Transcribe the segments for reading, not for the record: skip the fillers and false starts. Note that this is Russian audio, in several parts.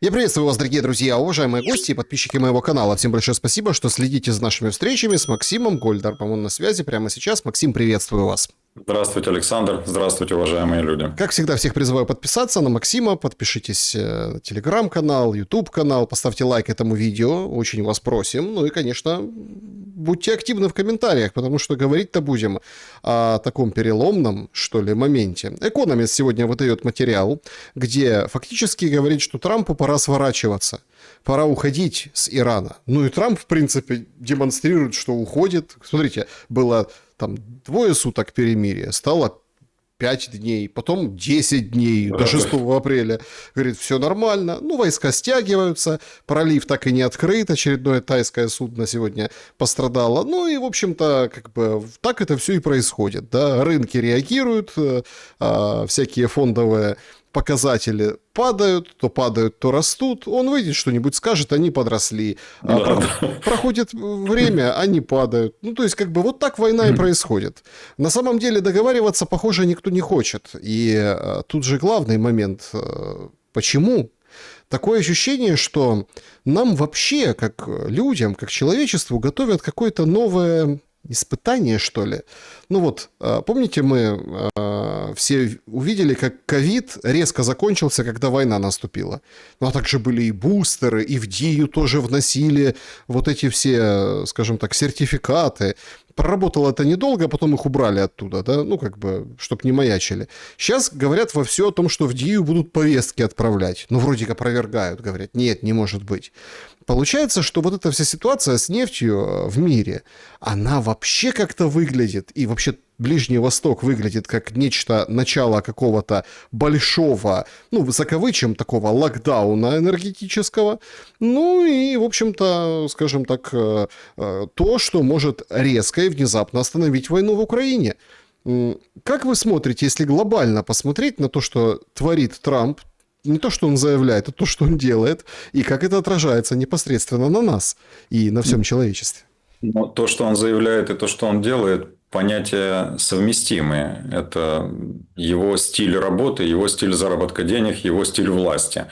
Я приветствую вас, дорогие друзья, уважаемые гости и подписчики моего канала. Всем большое спасибо, что следите за нашими встречами с Максимом Гольдарбом. Он на связи прямо сейчас. Максим, приветствую вас. Здравствуйте, Александр. Здравствуйте, уважаемые люди. Как всегда, всех призываю подписаться на Максима. Подпишитесь на телеграм-канал, YouTube-канал. Поставьте лайк этому видео. Очень вас просим. Ну и, конечно, будьте активны в комментариях, потому что говорить-то будем о таком переломном, что ли, моменте. Экономист сегодня выдает материал, где фактически говорит, что Трампу пора сворачиваться. Пора уходить с Ирана. Ну и Трамп, в принципе, демонстрирует, что уходит. Смотрите, было там 2 суток перемирия, стало 5 дней, потом 10 дней до 6 апреля. Говорит, все нормально. Ну, войска стягиваются, пролив так и не открыт, очередное тайское судно сегодня пострадало. Ну и, в общем-то, как бы так это все и происходит. Да? Рынки реагируют, всякие фондовые показатели падают, то растут. Он выйдет, что-нибудь скажет, они подросли. Проходит время, они падают. Ну, то есть, как бы вот так война и происходит. На самом деле договариваться, похоже, никто не хочет. И тут же главный момент. Почему? Такое ощущение, что нам вообще, как людям, как человечеству, готовят какое-то новое испытание, что ли. Ну вот, помните, мы все увидели, как ковид резко закончился, когда война наступила. Ну а также были и бустеры, и в ДИЮ тоже вносили вот эти все, скажем так, сертификаты. Проработало это недолго, а потом их убрали оттуда, да, ну как бы, чтоб не маячили. Сейчас говорят вовсю о том, что в ДИЮ будут повестки отправлять. Ну вроде как опровергают, говорят, нет, не может быть. Получается, что вот эта вся ситуация с нефтью в мире, она вообще как-то выглядит, и вообще Ближний Восток выглядит как нечто, начало какого-то большого, ну, высоковычем такого локдауна энергетического, ну и, в общем-то, скажем так, то, что может резко и внезапно остановить войну в Украине. Как вы смотрите, если глобально посмотреть на то, что творит Трамп, не то, что он заявляет, а то, что он делает, и как это отражается непосредственно на нас и на всем человечестве? Но то, что он заявляет, и то, что он делает, понятия совместимые. Это его стиль работы, его стиль заработка денег, его стиль власти.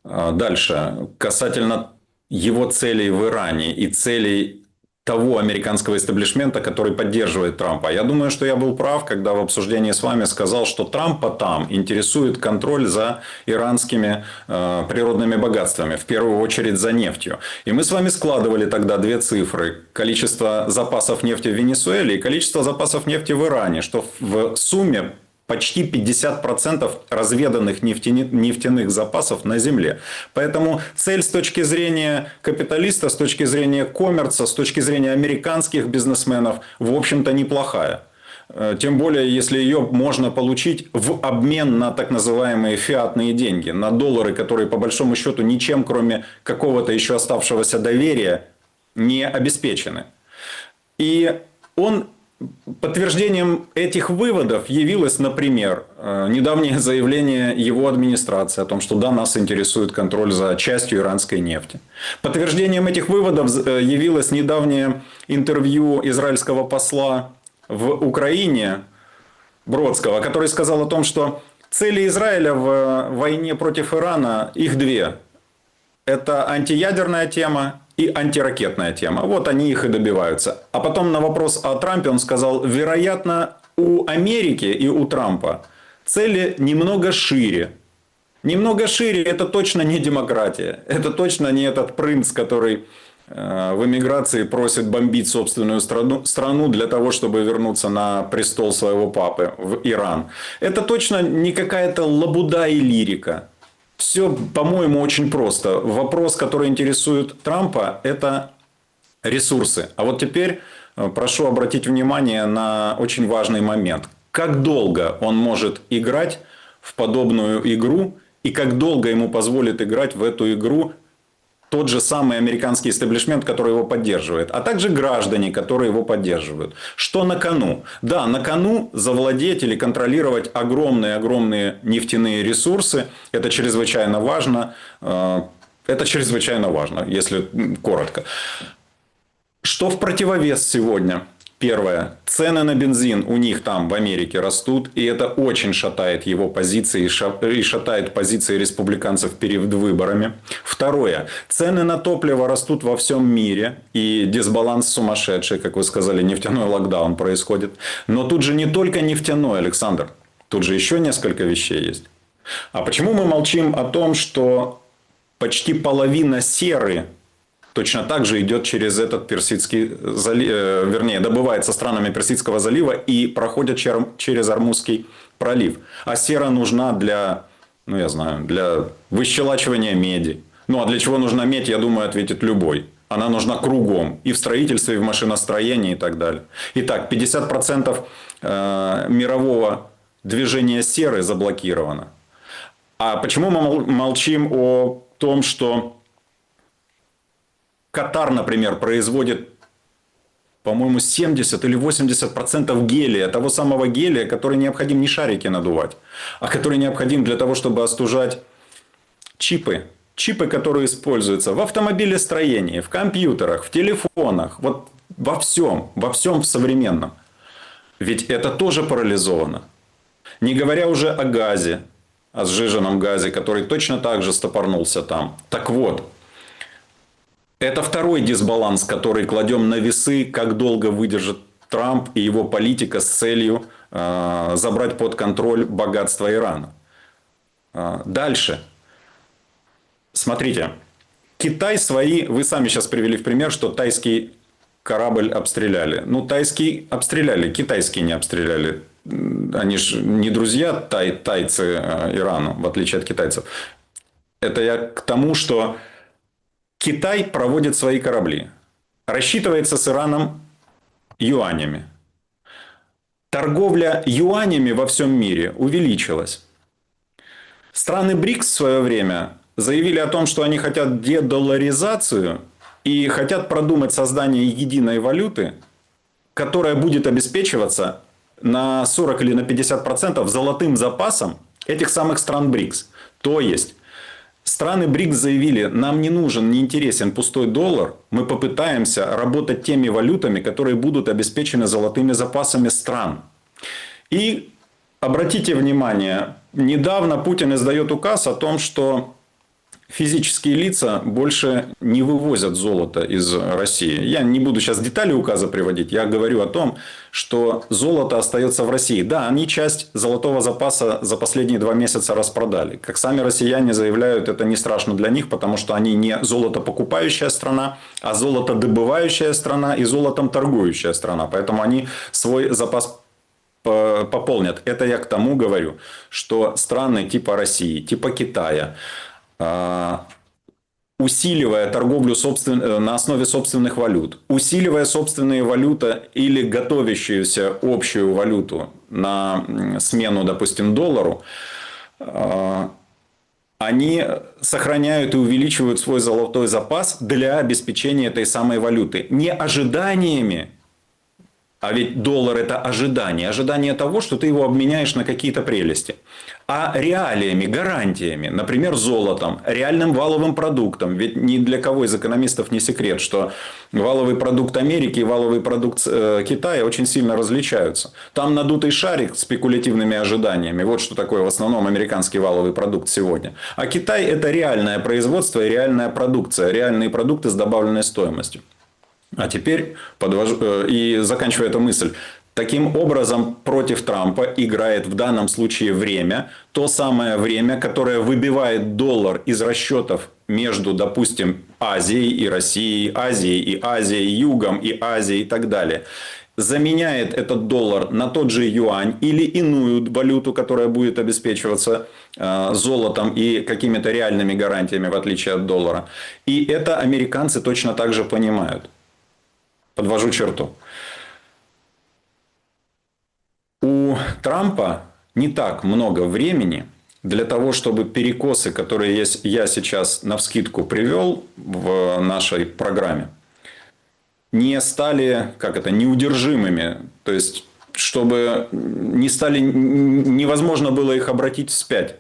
Дальше. Касательно его целей в Иране и целей того американского истеблишмента, который поддерживает Трампа. Я думаю, что я был прав, когда в обсуждении с вами сказал, что Трампа там интересует контроль за иранскими природными богатствами, в первую очередь за нефтью. И мы с вами складывали тогда 2 цифры. Количество запасов нефти в Венесуэле и количество запасов нефти в Иране, что в сумме почти 50% разведанных нефтяных запасов на Земле. Поэтому цель с точки зрения капиталиста, с точки зрения коммерца, с точки зрения американских бизнесменов, в общем-то, неплохая. Тем более, если ее можно получить в обмен на так называемые фиатные деньги, на доллары, которые по большому счету ничем, кроме какого-то еще оставшегося доверия, не обеспечены. И подтверждением этих выводов явилось, например, недавнее заявление его администрации о том, что да, нас интересует контроль за частью иранской нефти. Подтверждением этих выводов явилось недавнее интервью израильского посла в Украине Бродского, который сказал о том, что цели Израиля в войне против Ирана, их 2. Это антиядерная тема и антиракетная тема. Вот они их и добиваются. А потом на вопрос о Трампе он сказал, вероятно, у Америки и у Трампа цели немного шире. Немного шире – это точно не демократия. Это точно не этот принц, который в эмиграции просит бомбить собственную страну для того, чтобы вернуться на престол своего папы в Иран. Это точно не какая-то лабуда и лирика. Все, по-моему, очень просто. Вопрос, который интересует Трампа, это ресурсы. А вот теперь прошу обратить внимание на очень важный момент. Как долго он может играть в подобную игру и как долго ему позволит играть в эту игру тот же самый американский истеблишмент, который его поддерживает, а также граждане, которые его поддерживают. Что на кону? Да, на кону завладеть или контролировать огромные нефтяные ресурсы. Это чрезвычайно важно. Это чрезвычайно важно, если коротко. Что в противовес сегодня? Первое. Цены на бензин у них там в Америке растут, и это очень шатает его позиции и шатает позиции республиканцев перед выборами. Второе. Цены на топливо растут во всем мире, и дисбаланс сумасшедший, как вы сказали, нефтяной локдаун происходит. Но тут же не только нефтяной, Александр, тут же еще несколько вещей есть. А почему мы молчим о том, что почти половина серы точно так же идет через этот Персидский залив, вернее, добывается странами Персидского залива и проходит через Ормузский пролив. А сера нужна для, ну я знаю, для выщелачивания меди. Ну а для чего нужна медь, я думаю, ответит любой. Она нужна кругом. И в строительстве, и в машиностроении, и так далее. Итак, 50% мирового движения серы заблокировано. А почему мы молчим о том, что Катар, например, производит, по-моему, 70 или 80% гелия, того самого гелия, который необходим не шарики надувать, а который необходим для того, чтобы остужать чипы. Чипы, которые используются в автомобилестроении, в компьютерах, в телефонах, вот во всем в современном. Ведь это тоже парализовано. Не говоря уже о газе, о сжиженном газе, который точно так же стопорнулся там. Так вот, это второй дисбаланс, который кладем на весы, как долго выдержит Трамп и его политика с целью забрать под контроль богатство Ирана. Дальше. Смотрите. Китай свои... Вы сами сейчас привели в пример, что тайский корабль обстреляли. Ну, тайский обстреляли, китайский не обстреляли. Они же не друзья тайцы Ирану, в отличие от китайцев. Это я к тому, что Китай проводит свои корабли. Рассчитывается с Ираном юанями. Торговля юанями во всем мире увеличилась. Страны БРИКС в свое время заявили о том, что они хотят дедоларизацию и хотят продумать создание единой валюты, которая будет обеспечиваться на 40 или на 50% золотым запасом этих самых стран БРИКС. То есть страны БРИКС заявили, нам не нужен, не интересен пустой доллар, мы попытаемся работать теми валютами, которые будут обеспечены золотыми запасами стран. И обратите внимание, недавно Путин издает указ о том, что физические лица больше не вывозят золото из России. Я не буду сейчас детали указа приводить. Я говорю о том, что золото остается в России. Да, они часть золотого запаса за последние 2 месяца распродали. Как сами россияне заявляют, это не страшно для них, потому что они не золотопокупающая страна, а золотодобывающая страна и золотом торгующая страна. Поэтому они свой запас пополнят. Это я к тому говорю, что страны типа России, типа Китая, усиливая торговлю на основе собственных валют, усиливая собственные валюты или готовящуюся общую валюту на смену, допустим, доллару, они сохраняют и увеличивают свой золотой запас для обеспечения этой самой валюты. Не ожиданиями, а ведь доллар – это ожидание. Ожидание того, что ты его обменяешь на какие-то прелести. А реалиями, гарантиями, например, золотом, реальным валовым продуктом. Ведь ни для кого из экономистов не секрет, что валовый продукт Америки и валовый продукт Китая очень сильно различаются. Там надутый шарик с спекулятивными ожиданиями. Вот что такое в основном американский валовый продукт сегодня. А Китай – это реальное производство и реальная продукция. Реальные продукты с добавленной стоимостью. А теперь подвожу и заканчиваю эту мысль. Таким образом, против Трампа играет в данном случае время, то самое время, которое выбивает доллар из расчетов между, допустим, Азией и Россией, Азией и Азией, Югом и Азией и так далее. Заменяет этот доллар на тот же юань или иную валюту, которая будет обеспечиваться золотом и какими-то реальными гарантиями, в отличие от доллара. И это американцы точно так же понимают. Подвожу черту. У Трампа не так много времени для того, чтобы перекосы, которые я сейчас навскидку привел в нашей программе, не стали, неудержимыми. То есть, чтобы не стали, невозможно было их обратить вспять.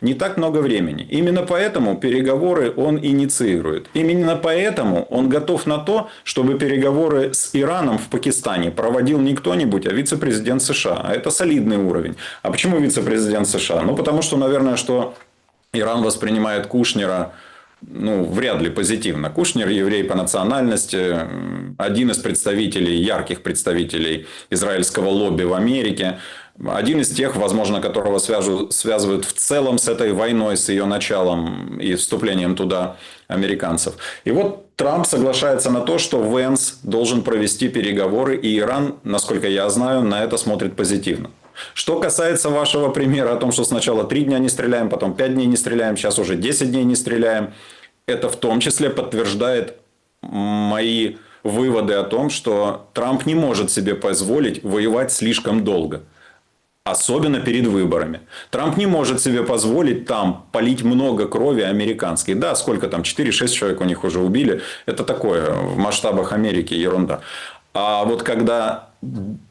не так много времени. Именно поэтому переговоры он инициирует. Именно поэтому он готов на то, чтобы переговоры с Ираном в Пакистане проводил не кто-нибудь, а вице-президент США. А это солидный уровень. А почему вице-президент США? Ну, потому что, наверное, что Иран воспринимает Кушнера, ну, вряд ли позитивно. Кушнер еврей по национальности, один из представителей, ярких представителей израильского лобби в Америке, один из тех, возможно, которого связывают в целом с этой войной, с ее началом и вступлением туда американцев. И вот Трамп соглашается на то, что Венс должен провести переговоры, и Иран, насколько я знаю, на это смотрит позитивно. Что касается вашего примера о том, что сначала 3 дня не стреляем, потом 5 дней не стреляем, сейчас уже 10 дней не стреляем, это в том числе подтверждает мои выводы о том, что Трамп не может себе позволить воевать слишком долго. Особенно перед выборами. Трамп не может себе позволить там полить много крови американской. Да, сколько там, 4-6 человек у них уже убили. Это такое, в масштабах Америки ерунда. А вот когда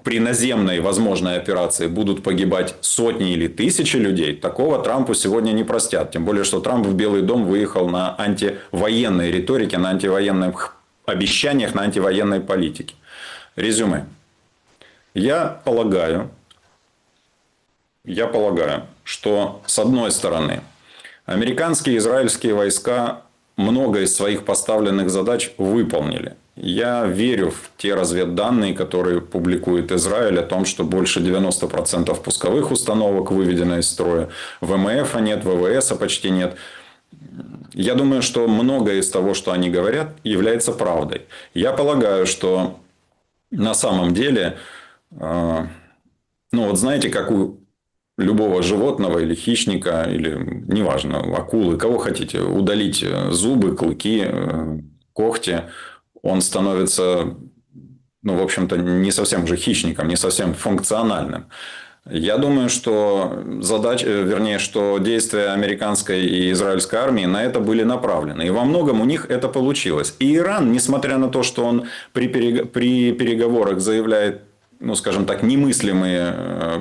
при наземной возможной операции будут погибать сотни или тысячи людей, такого Трампу сегодня не простят. Тем более, что Трамп в Белый дом выехал на антивоенной риторике, на антивоенных обещаниях, на антивоенной политике. Резюме. Я полагаю, что с одной стороны, американские и израильские войска много из своих поставленных задач выполнили. Я верю в те разведданные, которые публикует Израиль, о том, что больше 90% пусковых установок выведено из строя. ВМФ нет, ВВС почти нет. Я думаю, что многое из того, что они говорят, является правдой. Я полагаю, что на самом деле, ну вот знаете, как у любого животного или хищника, или неважно, акулы, кого хотите, удалить зубы, клыки, когти, он становится, ну, в общем-то, не совсем уже хищником, не совсем функциональным. Я думаю, что что действия американской и израильской армии на это были направлены. И во многом у них это получилось. И Иран, несмотря на то, что он при переговорах заявляет, ну, скажем так, немыслимые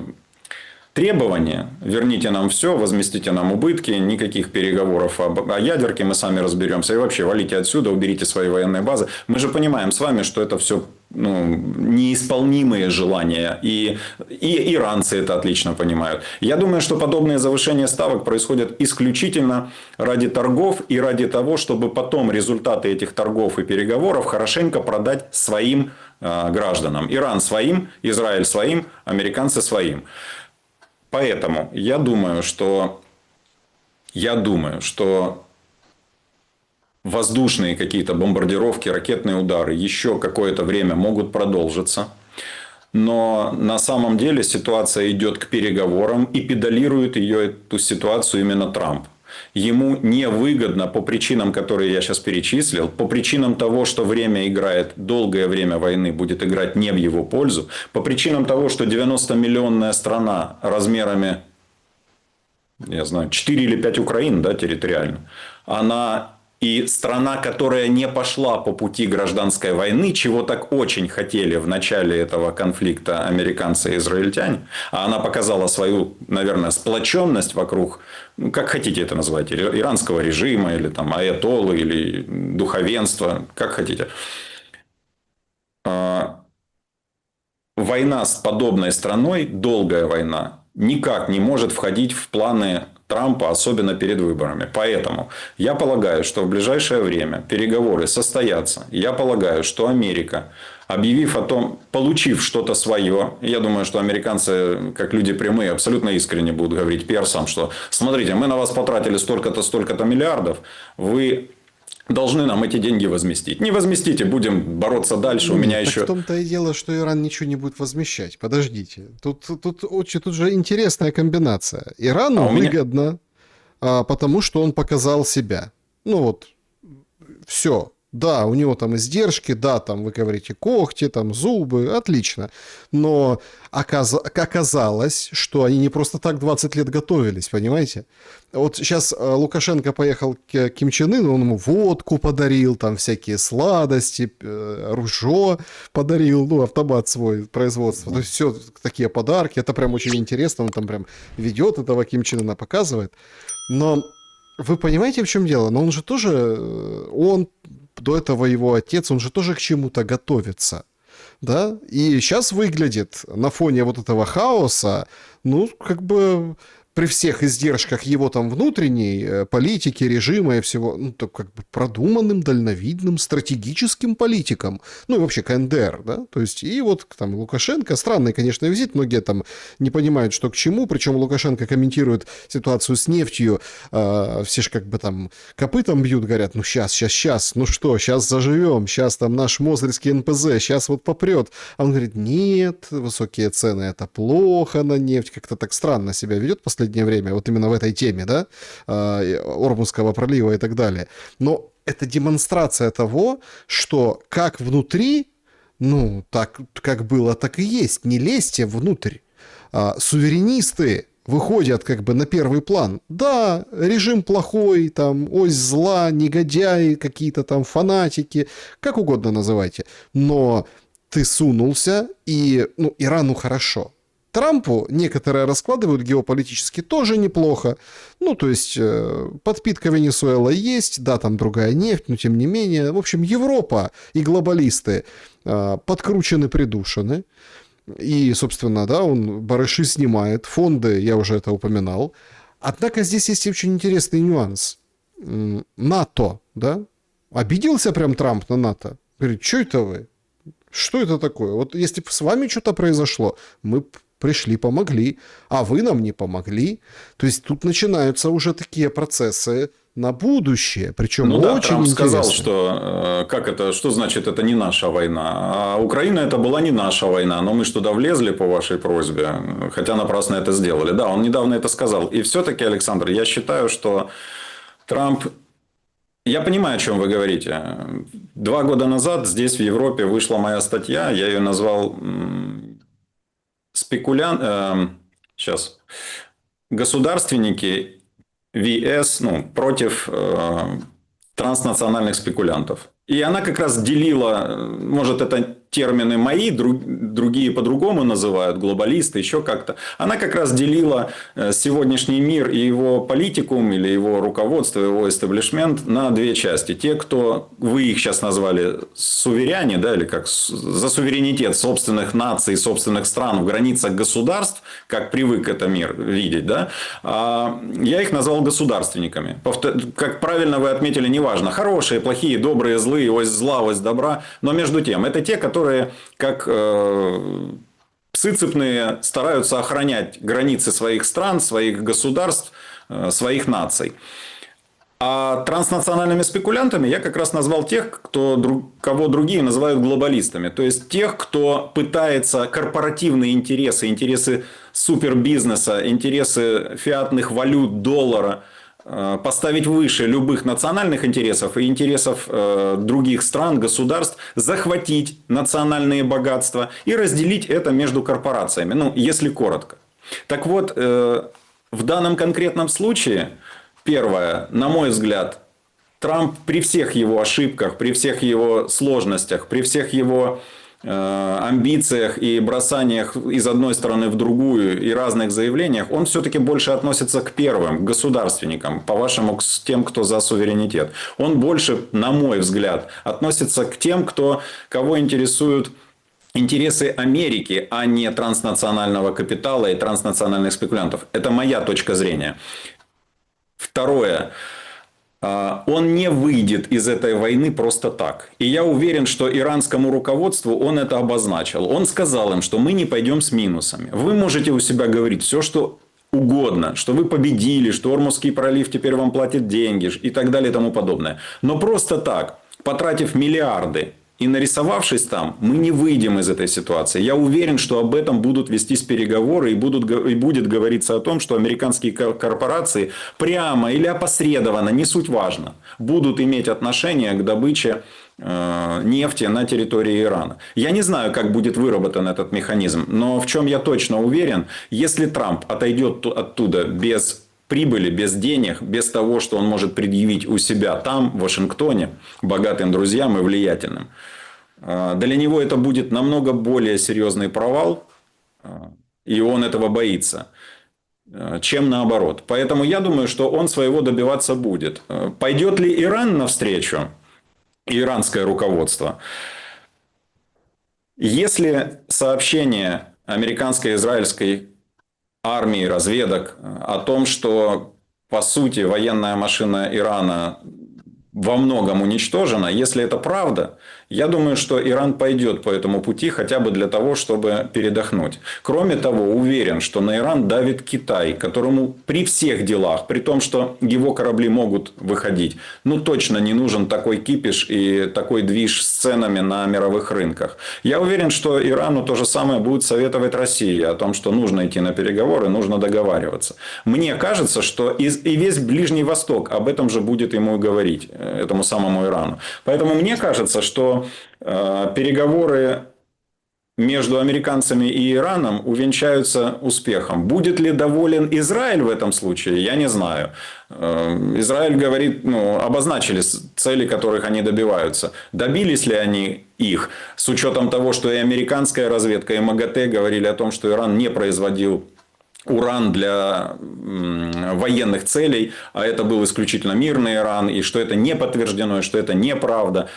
требования: верните нам все, возместите нам убытки, никаких переговоров о ядерке, мы сами разберемся. И вообще, валите отсюда, уберите свои военные базы. Мы же понимаем с вами, что это все неисполнимые желания. И иранцы это отлично понимают. Я думаю, что подобные завышения ставок происходят исключительно ради торгов и ради того, чтобы потом результаты этих торгов и переговоров хорошенько продать своим гражданам. Иран своим, Израиль своим, американцы своим. Поэтому я думаю, что воздушные какие-то бомбардировки, ракетные удары еще какое-то время могут продолжиться. Но на самом деле ситуация идет к переговорам, и педалирует эту ситуацию именно Трамп. Ему невыгодно по причинам, которые я сейчас перечислил, по причинам того, что время играет, долгое время войны будет играть не в его пользу, по причинам того, что 90-миллионная страна размерами, я знаю, 4 или 5 Украин, да, территориально, она и страна, которая не пошла по пути гражданской войны, чего так очень хотели в начале этого конфликта американцы и израильтяне, а она показала свою, наверное, сплоченность вокруг, ну, как хотите это назвать, иранского режима, или там аятоллы, или духовенства, как хотите. Война с подобной страной, долгая война, никак не может входить в планы Трампа, особенно перед выборами. Поэтому я полагаю, что в ближайшее время переговоры состоятся. Я полагаю, что Америка, объявив о том, получив что-то свое, я думаю, что американцы, как люди прямые, абсолютно искренне будут говорить персам, что смотрите, мы на вас потратили столько-то, столько-то миллиардов, вы должны нам эти деньги возместить. Не возместите, будем бороться дальше. У меня так еще... в том-то и дело, что Иран ничего не будет возмещать. Подождите. Тут же интересная комбинация. Ирану выгодно, потому что он показал себя. Ну вот, все. Да, у него там издержки, да, там вы говорите когти, там зубы, отлично. Но оказалось, что они не просто так 20 лет готовились, понимаете? Вот сейчас Лукашенко поехал к Ким Чен Ыну, он ему водку подарил, там всякие сладости, ружье подарил, ну, автомат свой производства. То есть все такие подарки, это прям очень интересно, он там прям ведет этого Ким Чен Ына, показывает. Но вы понимаете, в чем дело? Но он же тоже, он, до этого его отец, он же тоже к чему-то готовится. Да? И сейчас выглядит на фоне вот этого хаоса, ну, как бы при всех издержках его там внутренней политики, режима и всего, ну, то как бы продуманным, дальновидным, стратегическим политиком. Ну, и вообще КНДР, да? То есть, и вот там Лукашенко, странный, конечно, визит, многие там не понимают, что к чему, причем Лукашенко комментирует ситуацию с нефтью, все же как бы там копытом бьют, говорят, ну, сейчас, ну что, сейчас заживем, сейчас там наш Мозырский НПЗ, сейчас вот попрет. А он говорит, нет, высокие цены, это плохо на нефть, как-то так странно себя ведет в последнее время, вот именно в этой теме, да, Ормузского пролива и так далее. Но это демонстрация того, что как внутри, ну, так как было, так и есть. Не лезьте внутрь. Суверенисты выходят как бы на первый план. Да, режим плохой, там, ось зла, негодяи, какие-то там фанатики, как угодно называйте. Но ты сунулся, и, ну, Ирану хорошо. Трампу некоторые раскладывают геополитически тоже неплохо. Ну, то есть, подпитка Венесуэлы есть, да, там другая нефть, но тем не менее. В общем, Европа и глобалисты подкручены, придушены. И, собственно, да, он барыши снимает, фонды, я уже это упоминал. Однако здесь есть очень интересный нюанс. НАТО, да? Обиделся прям Трамп на НАТО. Говорит, что это вы? Что это такое? Вот если бы с вами что-то произошло, мы пришли, помогли, а вы нам не помогли. То есть тут начинаются уже такие процессы на будущее, причем ну да, очень Трамп интересно. сказал, что как это, что значит это не наша война. А Украина это была не наша война, но мы же туда влезли по вашей просьбе, хотя напрасно это сделали. Да, он недавно это сказал. И все-таки, Александр, я считаю, что Трамп... Я понимаю, о чем вы говорите. 2 года назад здесь, в Европе, вышла моя статья, я ее назвал сейчас. Государственники ВС, ну, против транснациональных спекулянтов. И она как раз делила, может, это термины мои, другие по-другому называют, глобалисты, еще как-то. Она как раз делила сегодняшний мир и его политикум, или его руководство, его эстаблишмент на 2 части. Те, кто, вы их сейчас назвали суверяне, да, или как за суверенитет собственных наций, собственных стран в границах государств, как привык это мир видеть, да, я их назвал государственниками. Как правильно вы отметили, неважно, хорошие, плохие, добрые, злые, ось зла, ось добра, но между тем, это те, которые как псы цепные стараются охранять границы своих стран, своих государств, своих наций. А транснациональными спекулянтами я как раз назвал тех, кого другие называют глобалистами. То есть, тех, кто пытается корпоративные интересы, интересы супербизнеса, интересы фиатных валют, доллара поставить выше любых национальных интересов и интересов других стран, государств, захватить национальные богатства и разделить это между корпорациями. Ну, если коротко. Так вот, в данном конкретном случае, первое, на мой взгляд, Трамп при всех его ошибках, при всех его сложностях, при всех его амбициях и бросаниях из одной стороны в другую и разных заявлениях, он все-таки больше относится к первым, к государственникам, по-вашему, к тем, кто за суверенитет. Он больше, на мой взгляд, относится к тем, кого интересуют интересы Америки, а не транснационального капитала и транснациональных спекулянтов. Это моя точка зрения. Второе. Он не выйдет из этой войны просто так. И я уверен, что иранскому руководству он это обозначил. Он сказал им, что мы не пойдем с минусами. Вы можете у себя говорить все, что угодно, что вы победили, что Ормузский пролив теперь вам платит деньги и так далее и тому подобное. Но просто так, потратив миллиарды и нарисовавшись там, мы не выйдем из этой ситуации. Я уверен, что об этом будут вестись переговоры и будет говориться о том, что американские корпорации прямо или опосредованно, не суть важно, будут иметь отношение к добыче нефти на территории Ирана. Я не знаю, как будет выработан этот механизм, но в чем я точно уверен, если Трамп отойдет оттуда без прибыли, без денег, без того, что он может предъявить у себя там, в Вашингтоне, богатым друзьям и влиятельным, для него это будет намного более серьезный провал, и он этого боится, чем наоборот. Поэтому я думаю, что он своего добиваться будет. Пойдет ли Иран навстречу, иранское руководство? Если сообщение американской и израильской армии, разведок о том, что по сути военная машина Ирана во многом уничтожена, если это правда, я думаю, что Иран пойдет по этому пути хотя бы для того, чтобы передохнуть. Кроме того, уверен, что на Иран давит Китай, которому при всех делах, при том, что его корабли могут выходить, точно не нужен такой кипиш и такой движ с ценами на мировых рынках. Я уверен, что Ирану то же самое будет советовать Россия о том, что нужно идти на переговоры, нужно договариваться. Мне кажется, что и весь Ближний Восток об этом же будет ему говорить, этому самому Ирану. Поэтому мне кажется, что переговоры между американцами и Ираном увенчаются успехом. Будет ли доволен Израиль в этом случае, я не знаю. Израиль говорит, обозначили цели, которых они добиваются. Добились ли они их, с учетом того, что и американская разведка, и МАГАТЭ говорили о том, что Иран не производил уран для военных целей, а это был исключительно мирный Иран, и что это не подтверждено, и что это неправда.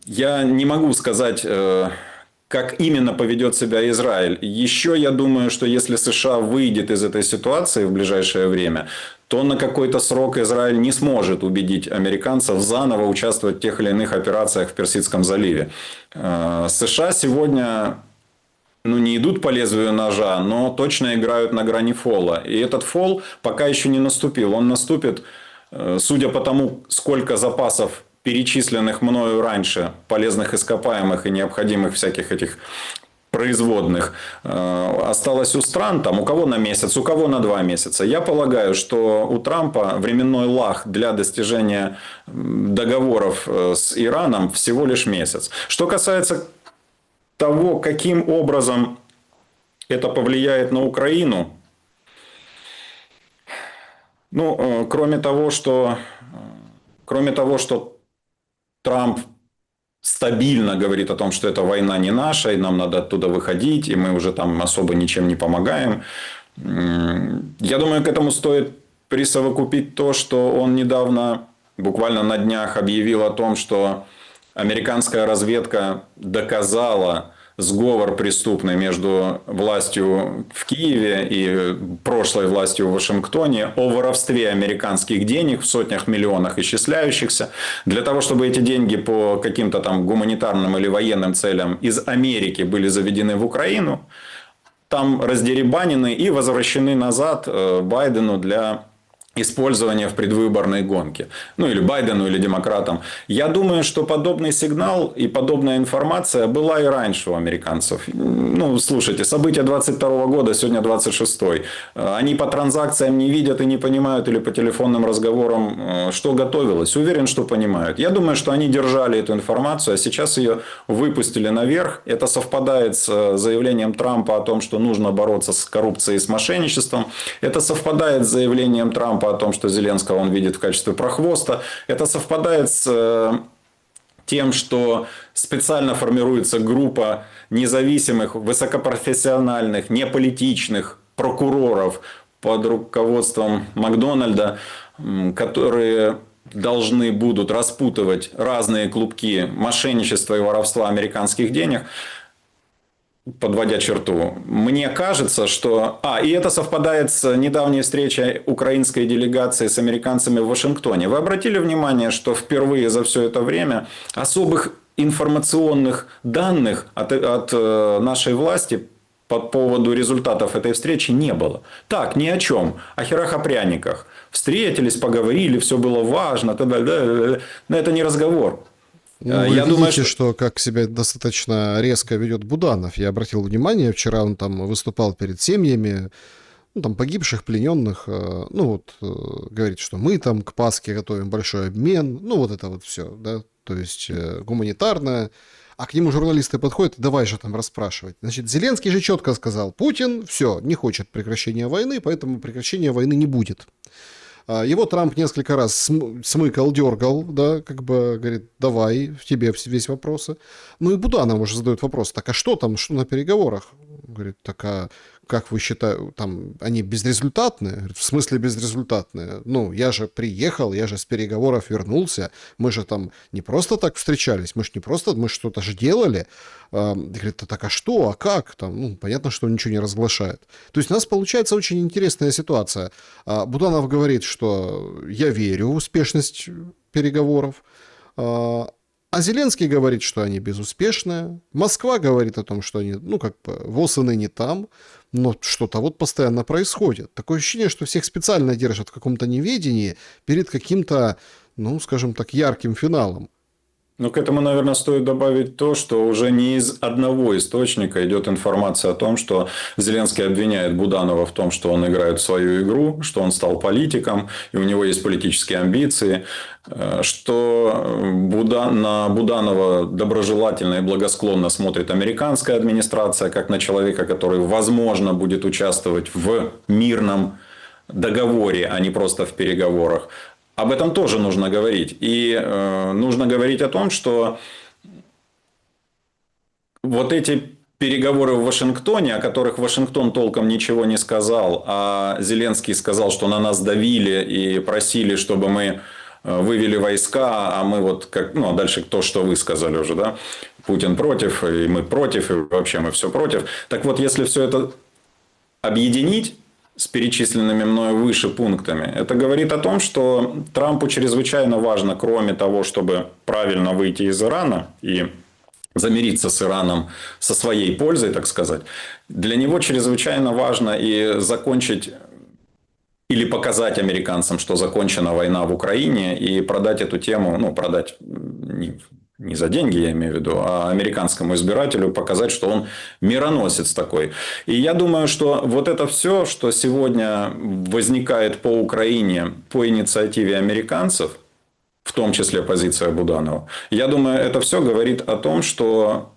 Я не могу сказать, как именно поведет себя Израиль. Еще я думаю, что если США выйдет из этой ситуации в ближайшее время, то на какой-то срок Израиль не сможет убедить американцев заново участвовать в тех или иных операциях в Персидском заливе. США сегодня не идут по лезвию ножа, но точно играют на грани фола. И этот фол пока еще не наступил. Он наступит, судя по тому, сколько запасов перечисленных мною раньше полезных ископаемых и необходимых всяких этих производных осталось у стран, там у кого на месяц, у кого на 2 месяца. Я полагаю, что у Трампа временной лаг для достижения договоров с Ираном всего лишь месяц. Что касается того, каким образом это повлияет на Украину, кроме того, что Трамп стабильно говорит о том, что эта война не наша, и нам надо оттуда выходить, и мы уже там особо ничем не помогаем. Я думаю, к этому стоит присовокупить то, что он недавно, буквально на днях, объявил о том, что американская разведка доказала сговор преступный между властью в Киеве и прошлой властью в Вашингтоне о воровстве американских денег в сотнях миллионах исчисляющихся, для того, чтобы эти деньги по каким-то там гуманитарным или военным целям из Америки были заведены в Украину, там раздеребанены и возвращены назад Байдену для использования в предвыборной гонке. Или Байдену, или демократам. Я думаю, что подобный сигнал и подобная информация была и раньше у американцев. Слушайте, события 22 года, сегодня 26-й. Они по транзакциям не видят и не понимают, или по телефонным разговорам, что готовилось. Уверен, что понимают. Я думаю, что они держали эту информацию, а сейчас ее выпустили наверх. Это совпадает с заявлением Трампа о том, что нужно бороться с коррупцией и с мошенничеством. Это совпадает с заявлением Трампа о том, что Зеленского он видит в качестве прохвоста. Это совпадает с тем, что специально формируется группа независимых, высокопрофессиональных, неполитичных прокуроров под руководством Макдональда, которые должны будут распутывать разные клубки мошенничества и воровства американских денег. Подводя черту, мне кажется, что... и это совпадает с недавней встречей украинской делегации с американцами в Вашингтоне. Вы обратили внимание, что впервые за все это время особых информационных данных от нашей власти по поводу результатов этой встречи не было? Так, ни о чем. О херах, о пряниках. Встретились, поговорили, все было важно. Но это не разговор. Вы видите, что как себя достаточно резко ведет Буданов. Я обратил внимание, вчера он там выступал перед семьями ну, там, погибших, плененных, ну, вот, говорит, что мы там к Пасхе готовим большой обмен, ну, вот это вот все, да, то есть гуманитарное. А к нему журналисты подходят, давай же там расспрашивать. Значит, Зеленский же четко сказал, Путин, все, не хочет прекращения войны, поэтому прекращения войны не будет. Его Трамп несколько раз смыкал, дергал, да, как бы говорит, давай, в тебе весь вопросы. Ну и Буданов уже задает вопрос, так а что там, что на переговорах? Говорит, так а как вы считаете, там они безрезультатные? Говорит, в смысле безрезультатные? Ну, я же приехал, я же с переговоров вернулся, мы же там не просто так встречались, мы же не просто, мы что-то же делали. Говорит, так а что, а как? Там, ну, понятно, что он ничего не разглашает. То есть у нас получается очень интересная ситуация. Буданов говорит, что я верю в успешность переговоров, а Зеленский говорит, что они безуспешные. Москва говорит о том, что они, ну, как бы, ВОЗ и ныне там, но что-то вот постоянно происходит. Такое ощущение, что всех специально держат в каком-то неведении перед каким-то, ну, скажем так, ярким финалом. Ну, к этому, наверное, стоит добавить то, что уже не из одного источника идет информация о том, что Зеленский обвиняет Буданова в том, что он играет в свою игру, что он стал политиком, и у него есть политические амбиции, что на Буданова доброжелательно и благосклонно смотрит американская администрация, как на человека, который, возможно, будет участвовать в мирном договоре, а не просто в переговорах. Об этом тоже нужно говорить. И нужно говорить о том, что вот эти переговоры в Вашингтоне, о которых Вашингтон толком ничего не сказал, а Зеленский сказал, что на нас давили и просили, чтобы мы вывели войска, а мы вот как, ну, дальше то, что вы сказали уже, да, Путин против, и мы против, и вообще мы все против. Так вот, если все это объединить с перечисленными мною выше пунктами, это говорит о том, что Трампу чрезвычайно важно, кроме того, чтобы правильно выйти из Ирана и замириться с Ираном со своей пользой, так сказать, для него чрезвычайно важно и закончить или показать американцам, что закончена война в Украине, и продать эту тему, ну, продать не за деньги, я имею в виду, а американскому избирателю показать, что он мироносец такой. И я думаю, что вот это все, что сегодня возникает по Украине по инициативе американцев, в том числе позиция Буданова, я думаю, это все говорит о том, что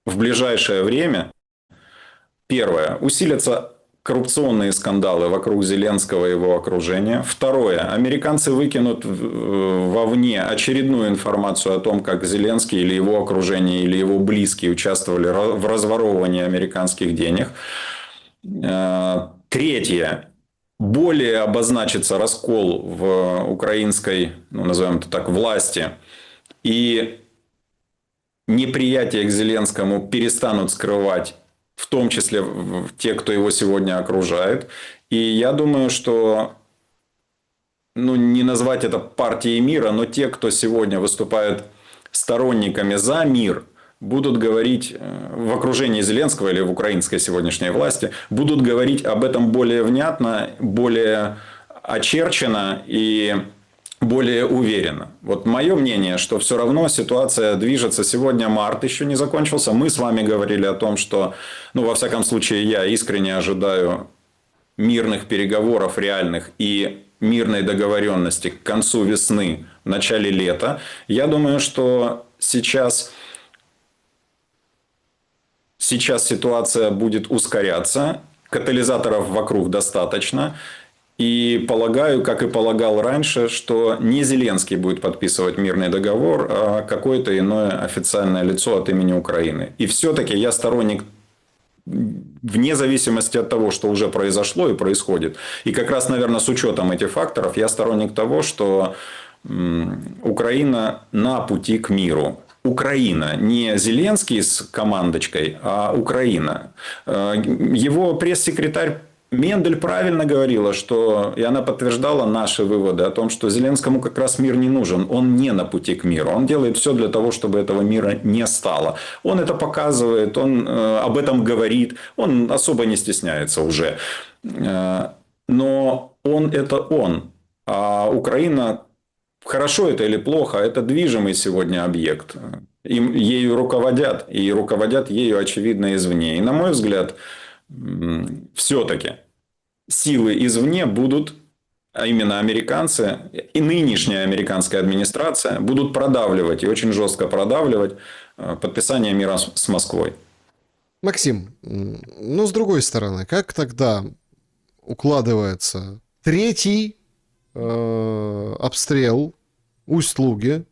в ближайшее время, первое, усилятся коррупционные скандалы вокруг Зеленского и его окружения. Второе. Американцы выкинут вовне очередную информацию о том, как Зеленский или его окружение, или его близкие участвовали в разворовывании американских денег. Третье. Более обозначится раскол в украинской, ну, назовем это так, власти. И неприятие к Зеленскому перестанут скрывать, в том числе те, кто его сегодня окружает. И я думаю, что, ну, не назвать это партией мира, но те, кто сегодня выступает сторонниками за мир, будут говорить в окружении Зеленского или в украинской сегодняшней власти, будут говорить об этом более внятно, более очерченно и более уверенно. Вот мое мнение, что все равно ситуация движется. Сегодня март еще не закончился. Мы с вами говорили о том, что, ну, во всяком случае, я искренне ожидаю мирных переговоров реальных и мирной договоренности к концу весны, в начале лета. Я думаю, что сейчас ситуация будет ускоряться. Катализаторов вокруг достаточно. И полагаю, как и полагал раньше, что не Зеленский будет подписывать мирный договор, а какое-то иное официальное лицо от имени Украины. И все-таки я сторонник, вне зависимости от того, что уже произошло и происходит, и как раз, наверное, с учетом этих факторов, я сторонник того, что Украина на пути к миру. Украина, не Зеленский с командочкой, а Украина. Его пресс-секретарь Мендель правильно говорила, что, и она подтверждала наши выводы о том, что Зеленскому как раз мир не нужен. Он не на пути к миру. Он делает все для того, чтобы этого мира не стало. Он это показывает, он об этом говорит. Он особо не стесняется уже. Но он – это он. А Украина, хорошо это или плохо, это движимый сегодня объект. Ею руководят. И руководят ею, очевидно, извне. И, на мой взгляд, все-таки силы извне будут, а именно американцы и нынешняя американская администрация будут продавливать и очень жестко продавливать подписание мира с Москвой. Максим, ну, с другой стороны, как тогда укладывается третий обстрел Усть-Луги?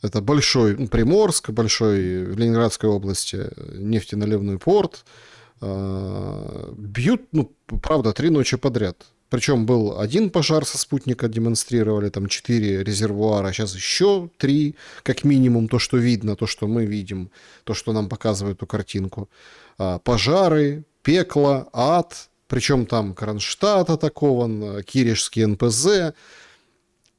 Это большой Приморск, большой в Ленинградской области нефтеналивной порт. Бьют, ну, правда, 3 ночи подряд. Причем был один пожар со спутника, демонстрировали, там 4 резервуара, сейчас еще 3, как минимум, то, что видно, то, что мы видим, то, что нам показывает эту картинку. Пожары, пекло, ад, причем там Кронштадт атакован, Киришский НПЗ.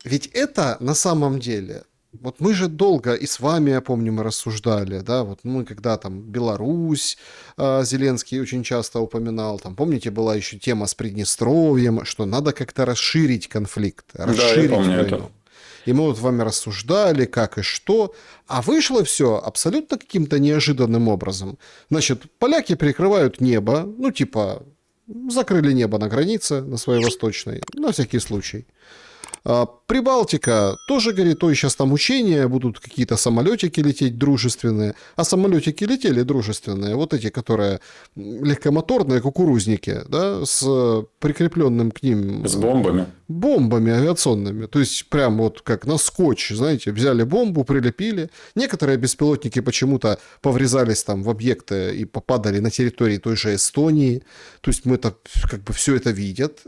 Ведь это на самом деле... Вот мы же долго и с вами, я помню, мы рассуждали, да, вот мы когда там Беларусь, Зеленский очень часто упоминал, там, помните, была еще тема с Приднестровьем, что надо как-то расширить конфликт, расширить да, я помню войну. это. И мы вот с вами рассуждали, как и что, а вышло все абсолютно каким-то неожиданным образом. Значит, поляки прикрывают небо, ну, типа, закрыли небо на границе, на своей восточной, на всякий случай. Прибалтика тоже говорит, ой, сейчас там учения, будут какие-то самолетики лететь дружественные. А самолетики летели дружественные, вот эти, которые легкомоторные кукурузники, да, с прикрепленным к ним... С бомбами. Бомбами авиационными. То есть, прям вот как на скотч, знаете, взяли бомбу, прилепили. Некоторые беспилотники почему-то поврезались там в объекты и попадали на территории той же Эстонии. То есть, мы-то как бы все это видят.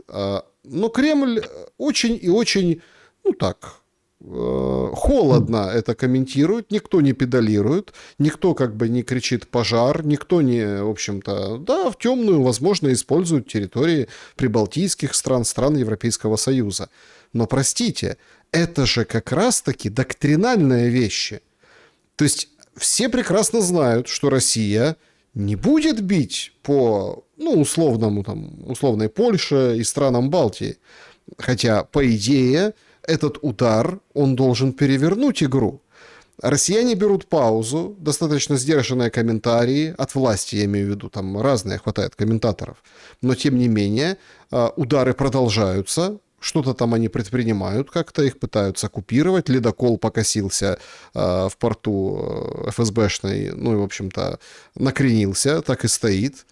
Но Кремль очень и очень, ну так, холодно это комментирует, никто не педалирует, никто как бы не кричит пожар, никто не, в общем-то, да, в темную, возможно, используют территории прибалтийских стран, стран Европейского Союза. Но, простите, это же как раз-таки доктринальные вещи. То есть все прекрасно знают, что Россия не будет бить по, ну, условному, там, условной Польше и странам Балтии. Хотя, по идее, этот удар, он должен перевернуть игру. Россияне берут паузу, достаточно сдержанные комментарии, от власти, я имею в виду, там разные хватает комментаторов. Но, тем не менее, удары продолжаются, что-то там они предпринимают, как-то их пытаются оккупировать. Ледокол покосился в порту ФСБшной, ну и, в общем-то, накренился, так и стоит.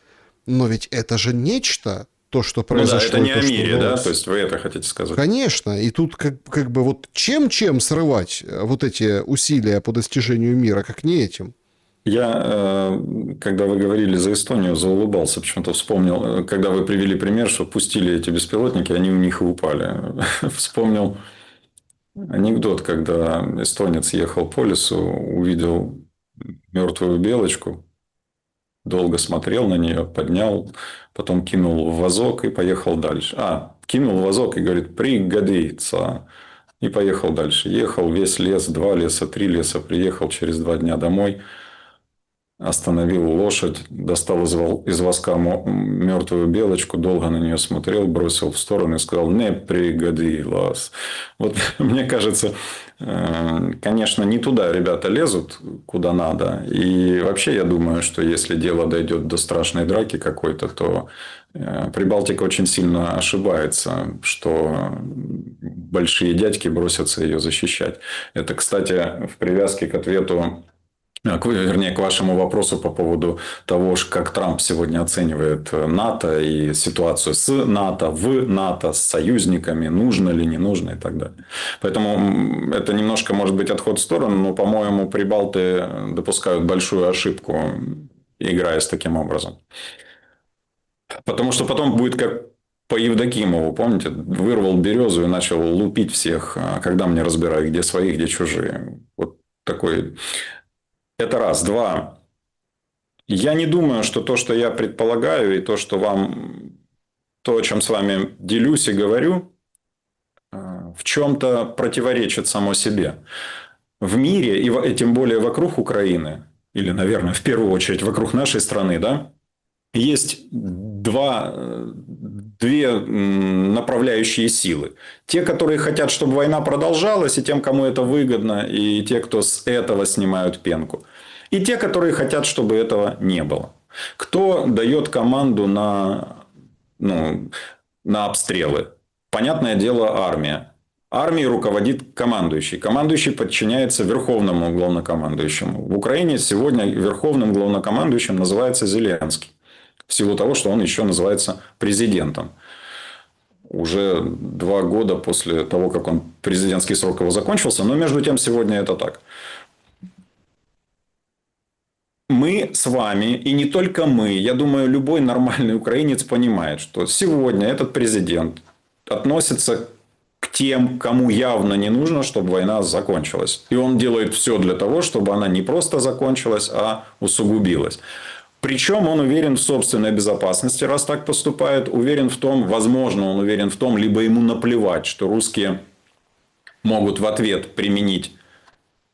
Но ведь это же нечто, то, что произошло. Ну да, это не о мире, что... да? То есть, вы это хотите сказать? Конечно. И тут как бы вот чем срывать вот эти усилия по достижению мира, как не этим? Я, когда вы говорили за Эстонию, заулыбался, почему-то вспомнил, когда вы привели пример, что пустили эти беспилотники, они у них и упали. Вспомнил анекдот, когда эстонец ехал по лесу, увидел мертвую белочку, долго смотрел на нее, поднял, потом кинул в вазок и поехал дальше. Кинул в вазок и говорит, пригодится. И поехал дальше. Ехал весь лес, 2 леса, 3 леса, приехал через 2 дня домой. Остановил лошадь, достал из воска мертвую белочку, долго на нее смотрел, бросил в сторону и сказал, не пригодилась. Вот мне кажется, конечно, не туда ребята лезут, куда надо. И вообще я думаю, что если дело дойдет до страшной драки какой-то, то Прибалтика очень сильно ошибается, что большие дядьки бросятся ее защищать. Это, кстати, в привязке к ответу, вернее, к вашему вопросу по поводу того, как Трамп сегодня оценивает НАТО и ситуацию с НАТО, в НАТО, с союзниками, нужно ли, не нужно и так далее. Поэтому это немножко может быть отход в сторону, но, по-моему, прибалты допускают большую ошибку, играя с таким образом. Потому что потом будет как по Евдокимову, помните, вырвал березу и начал лупить всех, когда мне разбирают, где свои, где чужие. Вот такой... Это раз. 2. Я не думаю, что то, что я предполагаю, и то, что вам, то, о чем с вами делюсь и говорю, в чем-то противоречит само себе. В мире, и тем более вокруг Украины, или, наверное, в первую очередь вокруг нашей страны, да, есть две направляющие силы. Те, которые хотят, чтобы война продолжалась, и тем, кому это выгодно, и те, кто с этого снимают пенку. И те, которые хотят, чтобы этого не было. Кто дает команду на обстрелы? Понятное дело, армия. Армией руководит командующий. Командующий подчиняется верховному главнокомандующему. В Украине сегодня верховным главнокомандующим называется Зеленский. В силу того, что он еще называется президентом. Уже 2 года после того, как президентский срок его закончился. Но между тем, сегодня это так. Мы с вами, и не только мы, я думаю, любой нормальный украинец понимает, что сегодня этот президент относится к тем, кому явно не нужно, чтобы война закончилась. И он делает все для того, чтобы она не просто закончилась, а усугубилась. Причем он уверен в собственной безопасности, раз так поступает. Уверен в том, возможно, он уверен в том, либо ему наплевать, что русские могут в ответ применить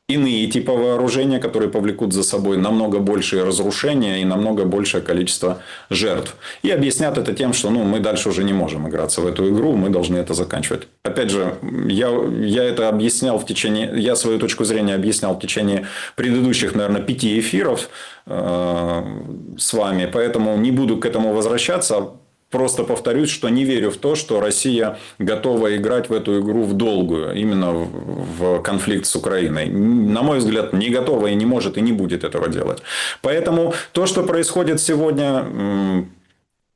иные типы вооружения, которые повлекут за собой намного большие разрушения и намного большее количество жертв. И объяснят это тем, что мы дальше уже не можем играться в эту игру, мы должны это заканчивать. Опять же, я это объяснял я свою точку зрения объяснял в течение предыдущих, наверное, 5 эфиров с вами, поэтому не буду к этому возвращаться. Просто повторюсь, что не верю в то, что Россия готова играть в эту игру в долгую, именно в конфликт с Украиной. На мой взгляд, не готова и не может и не будет этого делать. Поэтому то, что происходит сегодня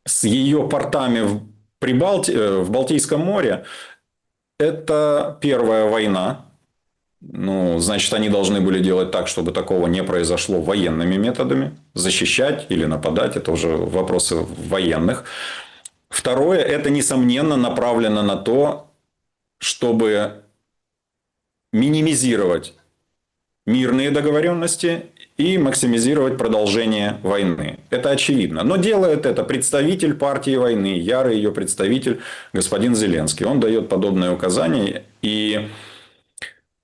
с ее портами в Балтийском море, это первая война. Значит, они должны были делать так, чтобы такого не произошло военными методами. Защищать или нападать – это уже вопросы военных. Второе – это, несомненно, направлено на то, чтобы минимизировать мирные договоренности и максимизировать продолжение войны. Это очевидно. Но делает это представитель партии войны, ярый ее представитель, господин Зеленский. Он дает подобные указания. И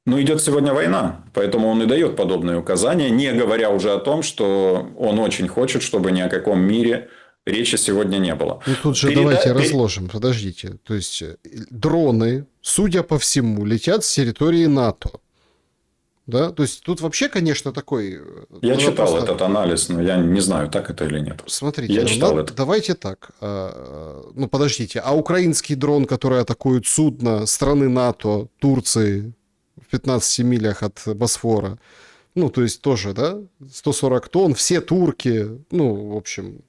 идет сегодня война, поэтому он и дает подобные указания, не говоря уже о том, что он очень хочет, чтобы ни о каком мире речи сегодня не было. Тут же давайте разложим, подождите. То есть, дроны, судя по всему, летят с территории НАТО. Да? То есть, тут вообще, конечно, такой... Я читал этот анализ, но я не знаю, так это или нет. Смотрите, я читал это. Давайте так. Подождите, а украинский дрон, который атакует судно страны НАТО, Турции, в 15 милях от Босфора, то есть, тоже, да, 140 тонн, все турки, в общем...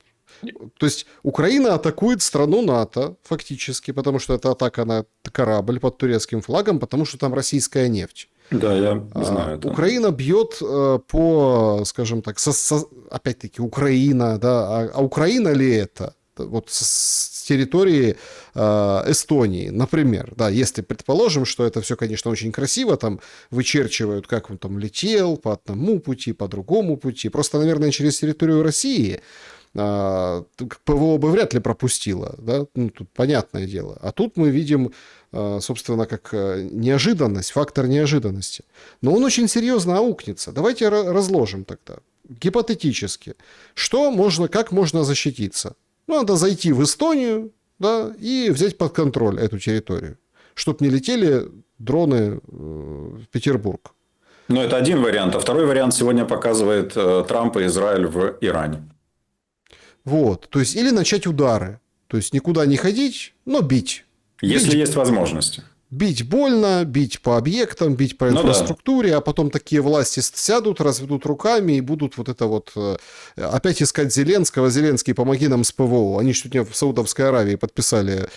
То есть, Украина атакует страну НАТО, фактически, потому что это атака на корабль под турецким флагом, потому что там российская нефть. Да, я знаю это. Украина бьет по, скажем так, опять-таки, Украина, да, а Украина ли это? Вот с территории Эстонии, например, да, если предположим, что это все, конечно, очень красиво, там вычерчивают, как он там летел, по одному пути, по другому пути, просто, наверное, через территорию России ПВО бы вряд ли пропустило, да, тут понятное дело. А тут мы видим, собственно, как неожиданность, фактор неожиданности. Но он очень серьезно аукнется. Давайте разложим тогда, гипотетически, как можно защититься. Надо зайти в Эстонию, да, и взять под контроль эту территорию, чтобы не летели дроны в Петербург. Это один вариант. А второй вариант сегодня показывает Трамп и Израиль в Иране. Вот, то есть, или начать удары. То есть, никуда не ходить, но бить. Если есть возможности. Бить больно, бить по объектам, бить по инфраструктуре, а потом такие власти сядут, разведут руками и будут вот это вот опять искать Зеленского. Зеленский, помоги нам с ПВО. Они чуть не в Саудовской Аравии подписали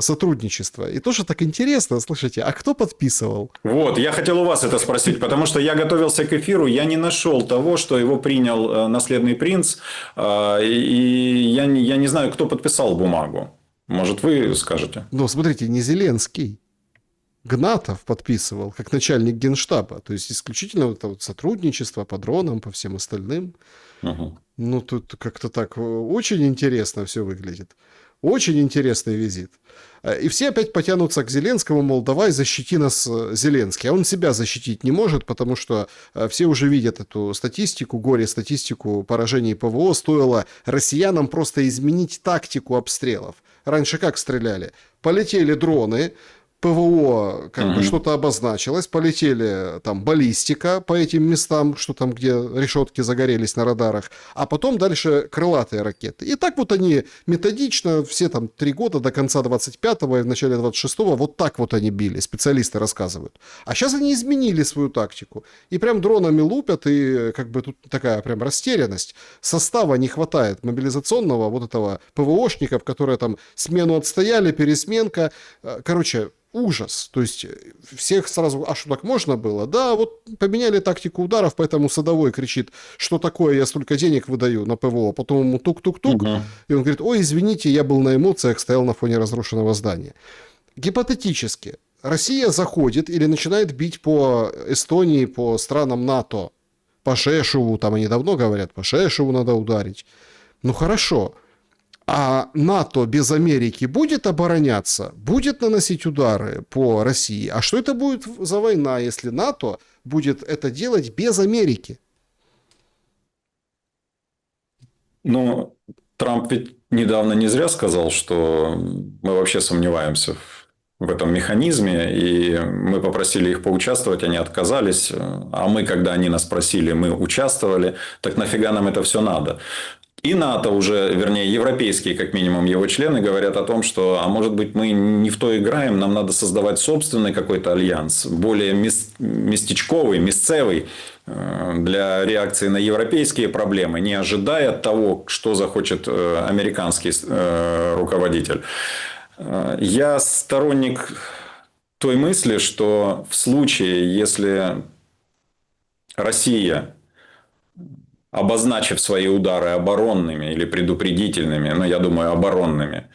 сотрудничество. И тоже так интересно, слушайте, а кто подписывал? Вот, я хотел у вас это спросить, потому что я готовился к эфиру, я не нашел того, что его принял наследный принц, и я не знаю, кто подписал бумагу. Может, вы скажете? Смотрите, не Зеленский. Гнатов подписывал, как начальник Генштаба. То есть, исключительно это вот сотрудничество по дронам, по всем остальным. Угу. Тут как-то так очень интересно все выглядит. Очень интересный визит. И все опять потянутся к Зеленскому, мол, давай защити нас, Зеленский. А он себя защитить не может, потому что все уже видят эту статистику, горе-статистику поражений ПВО. Стоило россиянам просто изменить тактику обстрелов. Раньше как стреляли? Полетели дроны, ПВО как бы что-то обозначилось, полетели там баллистика по этим местам, что там, где решетки загорелись на радарах, а потом дальше крылатые ракеты. И так вот они методично, все там 3 года до конца 25-го и в начале 26-го, вот так вот они били, специалисты рассказывают. А сейчас они изменили свою тактику. И прям дронами лупят, и как бы тут такая прям растерянность. Состава не хватает мобилизационного вот этого ПВОшников, которые там смену отстояли, пересменка. Короче, ужас. То есть всех сразу, а что так можно было? Да, вот поменяли тактику ударов, поэтому Садовой кричит, что такое, я столько денег выдаю на ПВО. Потом ему тук-тук-тук, и он говорит, ой, извините, я был на эмоциях, стоял на фоне разрушенного здания. Гипотетически, Россия заходит или начинает бить по Эстонии, по странам НАТО, по Шешеву, там они давно говорят, по Шешеву надо ударить. Ну хорошо. А НАТО без Америки будет обороняться, будет наносить удары по России? А что это будет за война, если НАТО будет это делать без Америки? Ну, Трамп ведь недавно не зря сказал, что мы вообще сомневаемся в этом механизме, и мы попросили их поучаствовать, они отказались, а мы, когда они нас просили, мы участвовали, так нафига нам это все надо? И НАТО уже, вернее, европейские, как минимум, его члены говорят о том, что, а может быть, мы не в то играем, нам надо создавать собственный какой-то альянс, более местечковый, местцевый, для реакции на европейские проблемы, не ожидая того, что захочет американский руководитель. Я сторонник той мысли, что в случае, если Россия, обозначив свои удары оборонными или предупредительными, но я думаю оборонными,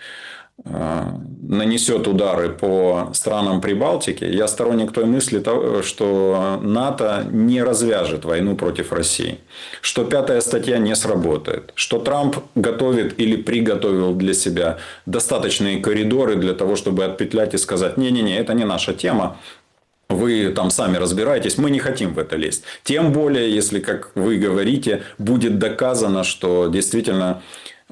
нанесет удары по странам Прибалтики, я сторонник той мысли, что НАТО не развяжет войну против России, что 5-я статья не сработает, что Трамп готовит или приготовил для себя достаточные коридоры для того, чтобы отпетлять и сказать, не-не-не, это не наша тема, вы там сами разбираетесь, мы не хотим в это лезть. Тем более, если, как вы говорите, будет доказано, что действительно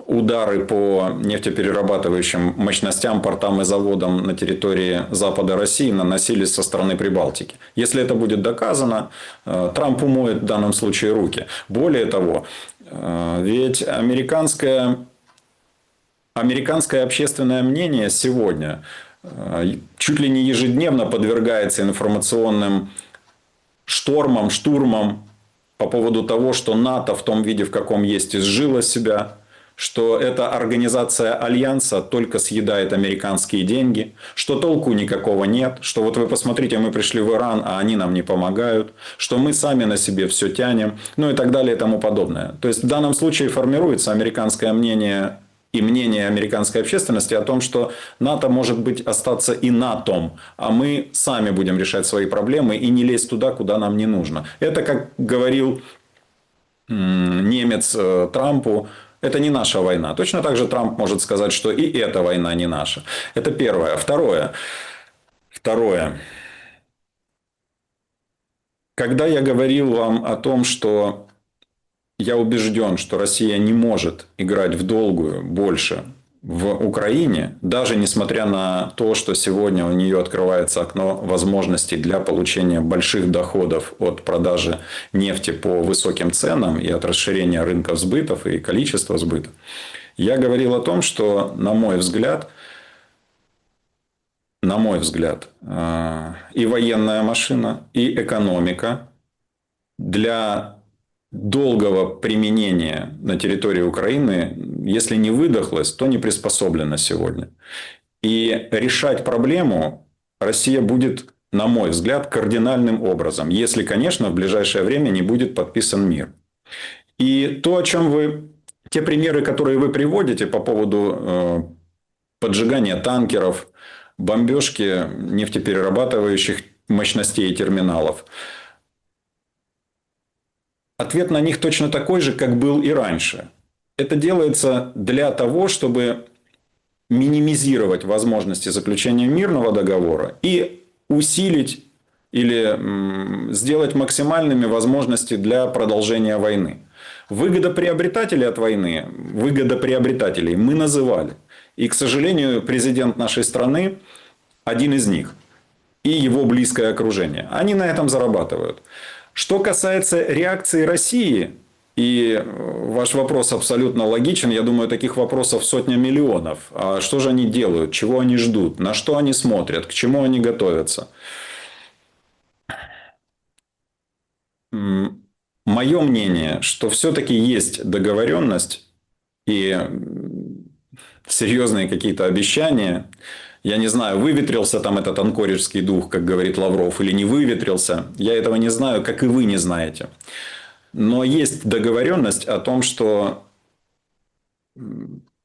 удары по нефтеперерабатывающим мощностям, портам и заводам на территории Запада России наносились со стороны Прибалтики. Если это будет доказано, Трамп умоет в данном случае руки. Более того, ведь американское общественное мнение сегодня чуть ли не ежедневно подвергается информационным штурмам по поводу того, что НАТО в том виде, в каком есть, изжило себя, что эта организация альянса только съедает американские деньги, что толку никакого нет, что вот вы посмотрите, мы пришли в Иран, а они нам не помогают, что мы сами на себе все тянем, ну и так далее и тому подобное. То есть в данном случае формируется американское мнение и мнение американской общественности о том, что НАТО может быть остаться и НАТО, а мы сами будем решать свои проблемы и не лезть туда, куда нам не нужно. Это, как говорил немец Трампу, это не наша война. Точно так же Трамп может сказать, что и эта война не наша. Это первое. Второе. Когда я говорил вам о том, что я убежден, что Россия не может играть в долгую больше в Украине, даже несмотря на то, что сегодня у нее открывается окно возможностей для получения больших доходов от продажи нефти по высоким ценам и от расширения рынков сбытов и количества сбытов. Я говорил о том, что, на мой взгляд, и военная машина, и экономика для долгого применения на территории Украины, если не выдохлась, то не приспособлена сегодня. И решать проблему Россия будет, на мой взгляд, кардинальным образом, если, конечно, в ближайшее время не будет подписан мир. И то, о чем те примеры, которые вы приводите по поводу поджигания танкеров, бомбежки нефтеперерабатывающих мощностей и терминалов, ответ на них точно такой же, как был и раньше. Это делается для того, чтобы минимизировать возможности заключения мирного договора и усилить или сделать максимальными возможности для продолжения войны. Выгодоприобретателей от войны, выгодоприобретателей мы называли. И, к сожалению, президент нашей страны один из них – и его близкое окружение. Они на этом зарабатывают. Что касается реакции России, и ваш вопрос абсолютно логичен, я думаю, таких вопросов сотня миллионов. А что же они делают, чего они ждут, на что они смотрят, к чему они готовятся? Мое мнение, что все-таки есть договоренность и серьезные какие-то обещания. Я не знаю, выветрился там этот анкорежский дух, как говорит Лавров, или не выветрился. Я этого не знаю, как и вы не знаете. Но есть договоренность о том, что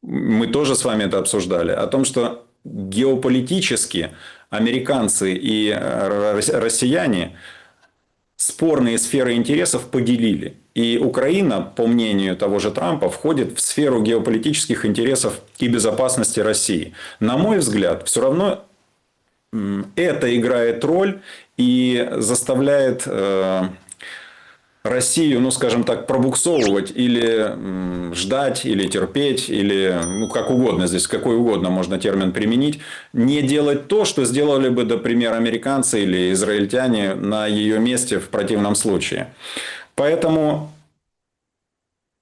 мы тоже с вами это обсуждали, о том, что геополитически американцы и россияне спорные сферы интересов поделили. И Украина, по мнению того же Трампа, входит в сферу геополитических интересов и безопасности России. На мой взгляд, все равно это играет роль и заставляет Россию, ну, скажем так, пробуксовывать или ждать, или терпеть, или, ну, как угодно, здесь какой угодно можно термин применить, не делать то, что сделали бы, например, американцы или израильтяне на ее месте в противном случае. Поэтому,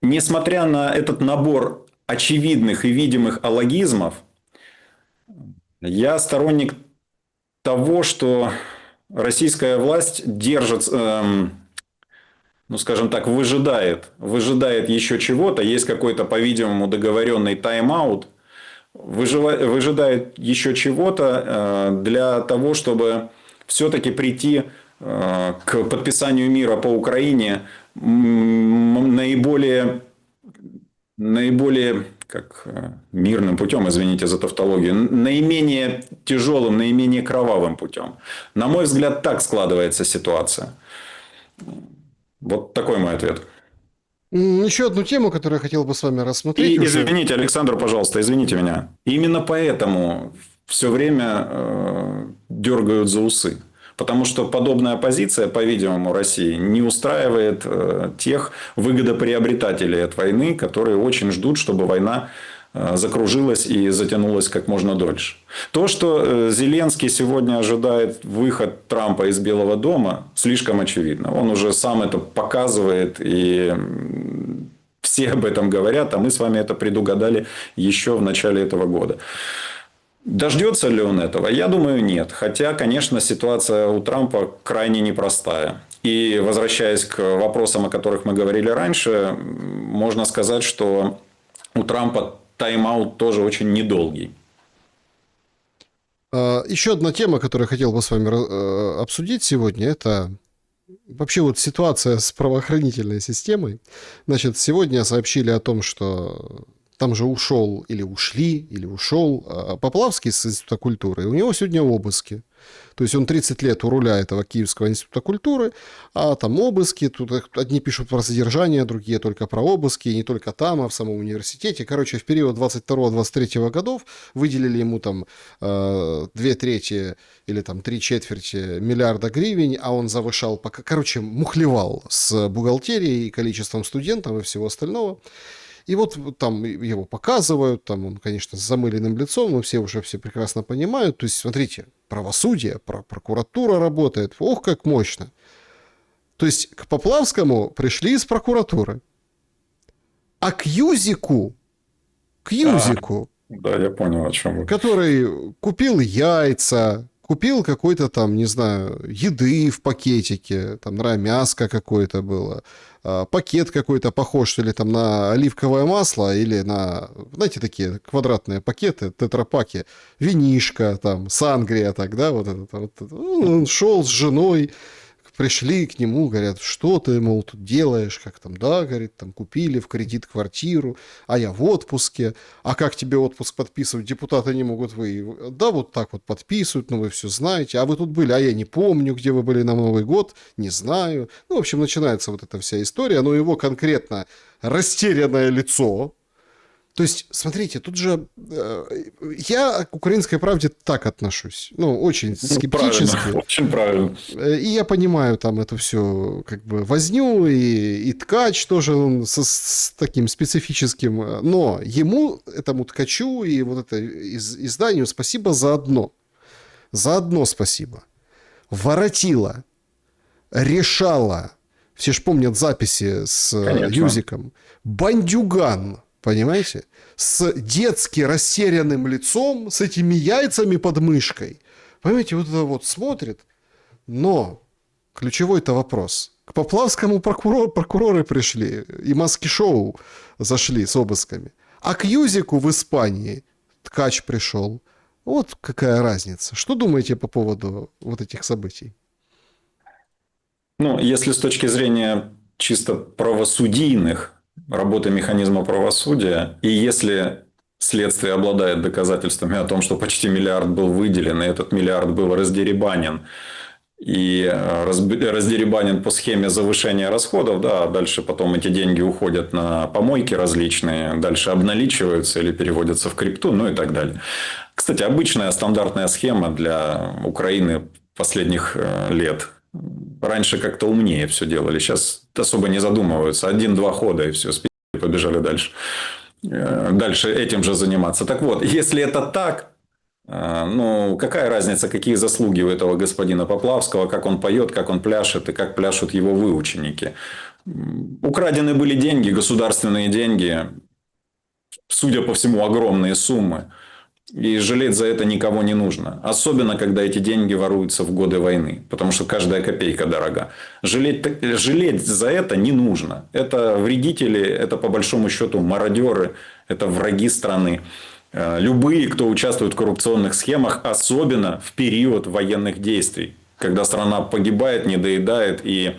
несмотря на этот набор очевидных и видимых алогизмов, я сторонник того, что российская власть держит... ну, скажем так, выжидает еще чего-то, есть какой-то, по-видимому, договоренный тайм-аут, выжидает еще чего-то для того, чтобы все-таки прийти к подписанию мира по Украине наиболее как мирным путем, извините за тавтологию, наименее тяжелым, наименее кровавым путем. На мой взгляд, так складывается ситуация. Вот такой мой ответ. Еще одну тему, которую я хотел бы с вами рассмотреть. И извините, Александр, пожалуйста, извините меня. Именно поэтому все время дергают за усы. Потому что подобная позиция, по-видимому, России не устраивает тех выгодоприобретателей от войны, которые очень ждут, чтобы война закружилась и затянулась как можно дольше. То, что Зеленский сегодня ожидает выход Трампа из Белого дома, слишком очевидно. Он уже сам это показывает, и все об этом говорят, а мы с вами это предугадали еще в начале этого года. Дождется ли он этого? Я думаю, нет. Хотя, конечно, ситуация у Трампа крайне непростая. И возвращаясь к вопросам, о которых мы говорили раньше, можно сказать, что у Трампа тайм-аут тоже очень недолгий. Еще одна тема, которую я хотел бы с вами обсудить сегодня, это вообще вот ситуация с правоохранительной системой. Значит, сегодня сообщили о том, что там же ушел или ушел Поплавский с Института культуры. И у него сегодня обыски. То есть он 30 лет у руля этого Киевского института культуры, а там обыски, тут одни пишут про содержание, другие только про обыски, и не только там, а в самом университете. Короче, в период 22-23 годов выделили ему там 2/3 или там 3/4 миллиарда гривен, а он завышал, короче, мухлевал с бухгалтерией, количеством студентов и всего остального. И вот там его показывают, там он, конечно, с замыленным лицом, но все уже все прекрасно понимают. То есть, смотрите, правосудие, прокуратура работает. Ох, как мощно. То есть, к Поплавскому пришли из прокуратуры. А к Юзику, да, я понял, о чем вы. Который купил яйца, купил какой-то там, не знаю, еды в пакетике, там, мяско какое-то было, пакет какой-то похож, что ли, там, на оливковое масло или на, знаете, такие квадратные пакеты, тетрапаки, винишко, там, сангрия, так, да, вот это. Вот. Он шел с женой, пришли к нему, говорят, что ты, мол, тут делаешь, как там, да, говорит, там, купили в кредит квартиру, а я в отпуске, а как тебе отпуск подписывать, депутаты не могут вы, да, вот так вот подписывают, ну, вы все знаете, а вы тут были, а я не помню, где вы были на Новый год, не знаю, ну, в общем, начинается вот эта вся история, но его конкретно растерянное лицо. То есть, смотрите, тут же я к «Украинской правде» так отношусь. Ну, очень скептически. Правильно, очень правильно. И я понимаю там эту всю как бы возню, и ткач тоже он с таким специфическим. Но ему, этому ткачу и вот это изданию спасибо за одно. За одно спасибо. воротила, решала. Все ж помнят записи с Конечно. Юзиком. Бандюган, понимаете? С детски растерянным лицом, с этими яйцами под мышкой. Понимаете, вот это вот смотрит. Но ключевой-то вопрос. К Поплавскому прокуроры пришли, и маски-шоу зашли с обысками. А к Юзику в Испании Ткач пришел. Вот какая разница. Что думаете по поводу вот этих событий? Ну, если с точки зрения чисто правосудийных, работы механизма правосудия, и если следствие обладает доказательствами о том, что почти миллиард был выделен, и этот миллиард был раздеребанен, и раздеребанен по схеме завышения расходов, да, а дальше потом эти деньги уходят на помойки различные, дальше обналичиваются или переводятся в крипту, ну и так далее. Кстати, обычная стандартная схема для Украины последних лет. Раньше как-то умнее все делали, сейчас особо не задумываются. 1-2 хода и все, побежали дальше. Дальше этим же заниматься. Так вот, если это так, ну, какая разница, какие заслуги у этого господина Поплавского, как он поет, как он пляшет и как пляшут его выученики. Украдены были деньги, государственные деньги, судя по всему, огромные суммы. И жалеть за это никого не нужно. Особенно, когда эти деньги воруются в годы войны. Потому что каждая копейка дорога. Жалеть за это не нужно. Это вредители, это по большому счету мародеры, это враги страны. Любые, кто участвует в коррупционных схемах, особенно в период военных действий. Когда страна погибает, недоедает и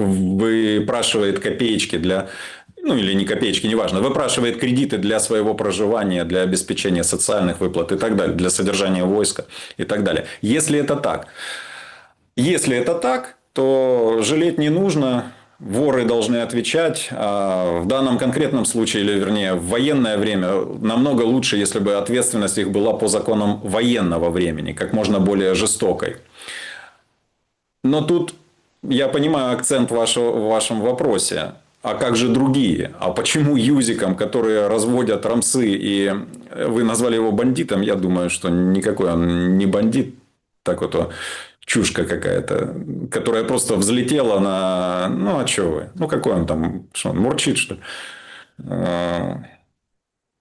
выпрашивает копеечки для... Ну, или не копеечки, неважно. Выпрашивает кредиты для своего проживания, для обеспечения социальных выплат и так далее. Для содержания войска и так далее. Если это так, то жалеть не нужно. Воры должны отвечать. А в данном конкретном случае, или вернее в военное время, намного лучше, если бы ответственность их была по законам военного времени, как можно более жестокой. Но тут я понимаю акцент в вашем вопросе. А как же другие? А почему юзикам, которые разводят рамсы, и вы назвали его бандитом? Я думаю, что никакой он не бандит. Так вот, чушка какая-то, которая просто взлетела на... Ну, а что вы? Ну, какой он там? Что он, мурчит, что ли?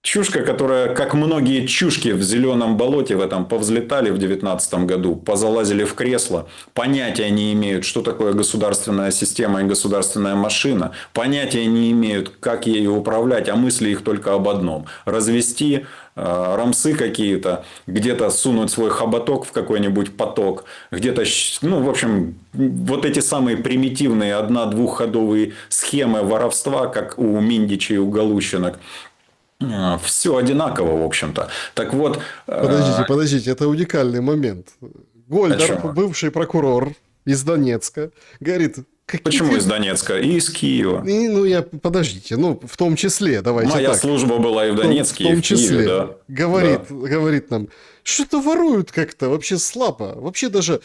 Чушка, которая, как многие чушки в зеленом болоте в этом повзлетали в 2019 году, позалазили в кресло, понятия не имеют, что такое государственная система и государственная машина, понятия не имеют, как ею управлять, а мысли их только об одном – развести рамсы какие-то, где-то сунуть свой хоботок в какой-нибудь поток, где-то, ну, в общем, вот эти самые примитивные 1-2-ходовые схемы воровства, как у Миндича и у Галущинок. Все одинаково, в общем-то. Так вот... Подождите, это уникальный момент. Гольдер, бывший прокурор из Донецка, говорит... Почему из Донецка? И из Киева. Подождите, в том числе, давайте Моя так. служба была и в Донецке, и в Киеве, да. Говорит нам, что-то воруют как-то, вообще слабо. Вообще даже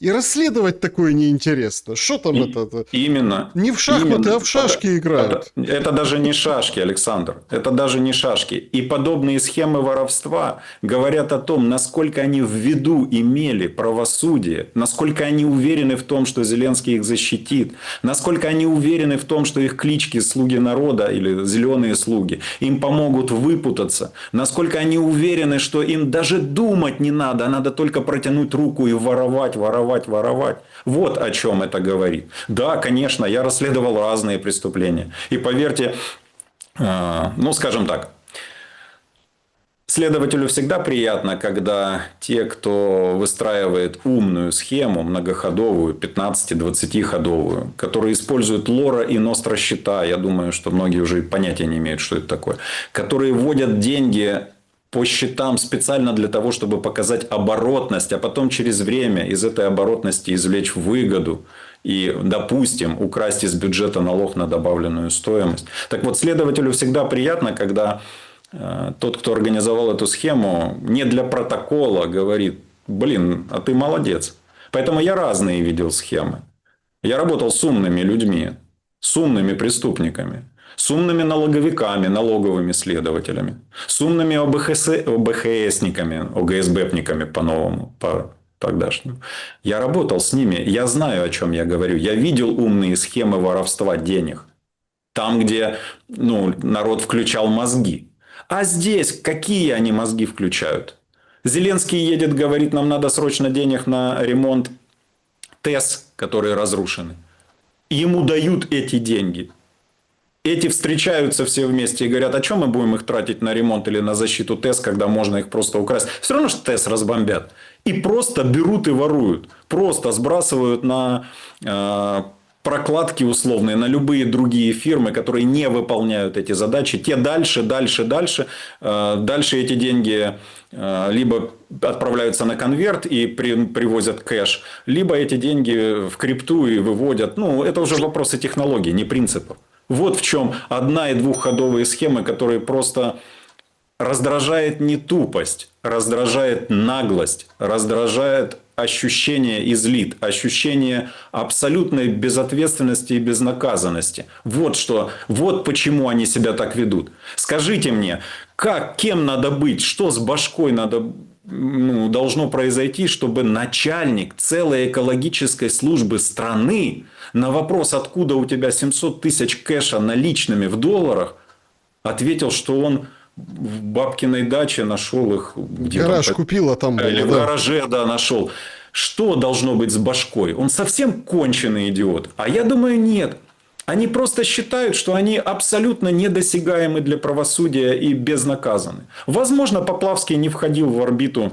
и расследовать такое неинтересно. Что там это? Именно. Не в шахматы, а в шашки играют. Это даже не шашки, Александр. Это даже не шашки. И подобные схемы воровства говорят о том, насколько они в виду имели правосудие, насколько они уверены в том, что Зеленский их защитит, насколько они уверены в том, что их клички «Слуги народа» или «Зеленые слуги» им помогут выпутаться, насколько они уверены, что им даже думать не надо, а надо только протянуть руку и воровать. Вот о чем это говорит. Да, конечно, я расследовал разные преступления. И поверьте, ну, скажем так, следователю всегда приятно, когда те, кто выстраивает умную схему, многоходовую, 15-20-ходовую, которые используют лора и ностросчета, я думаю, что многие уже понятия не имеют, что это такое, которые вводят деньги по счетам специально для того, чтобы показать оборотность, а потом через время из этой оборотности извлечь выгоду и, допустим, украсть из бюджета налог на добавленную стоимость. Так вот, следователю всегда приятно, когда тот, кто организовал эту схему, не для протокола говорит: блин, а ты молодец. Поэтому я разные видел схемы. Я работал с умными людьми, с умными преступниками. С умными налоговиками, налоговыми следователями. С умными ОБХСниками, ОГСБПниками по-новому, тогдашнему. Я работал с ними, я знаю, о чем я говорю. Я видел умные схемы воровства денег. Там, где народ включал мозги. А здесь какие они мозги включают? Зеленский едет, говорит, нам надо срочно денег на ремонт ТЭС, которые разрушены. Ему дают эти деньги. Эти встречаются все вместе и говорят, а чем мы будем их тратить на ремонт или на защиту ТЭС, когда можно их просто украсть. Все равно, что ТЭС разбомбят. И просто берут и воруют. Просто сбрасывают на прокладки условные, на любые другие фирмы, которые не выполняют эти задачи. Те дальше. Дальше эти деньги либо отправляются на конверт и привозят кэш, либо эти деньги в крипту и выводят. Это уже вопросы технологий, не принципов. Вот в чем одна- и двухходовые схемы, которые просто раздражает не тупость, раздражает наглость, раздражает ощущение излит, ощущение абсолютной безответственности и безнаказанности. Вот почему они себя так ведут. Скажите мне, кем надо быть, что с башкой должно произойти, чтобы начальник целой экологической службы страны на вопрос, откуда у тебя 700 тысяч кэша наличными в долларах, ответил, что он в бабкиной даче нашел их. Гараж купил, а там было. Или в гараже, нашел. Что должно быть с башкой? Он совсем конченый идиот. А я думаю, нет. Они просто считают, что они абсолютно недосягаемы для правосудия и безнаказаны. Возможно, Поплавский не входил в орбиту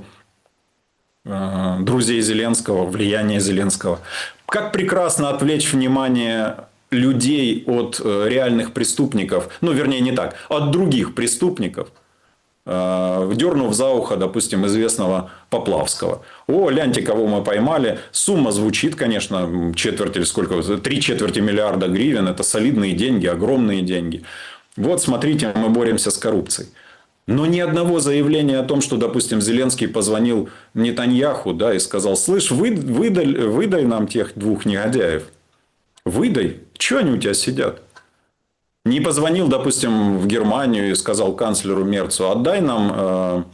друзей Зеленского, влияния Зеленского. Как прекрасно отвлечь внимание людей от реальных преступников, вернее, не так, от других преступников, дернув за ухо, допустим, известного Поплавского. Гляньте, кого мы поймали. Сумма звучит, конечно, четверть или сколько, 3/4 миллиарда гривен. Это солидные деньги, огромные деньги. Вот, смотрите, мы боремся с коррупцией. Но ни одного заявления о том, что, допустим, Зеленский позвонил Нетаньяху, и сказал, слышь, выдай нам тех двух негодяев. Выдай. Чего они у тебя сидят? Не позвонил, допустим, в Германию и сказал канцлеру Мерцу, отдай нам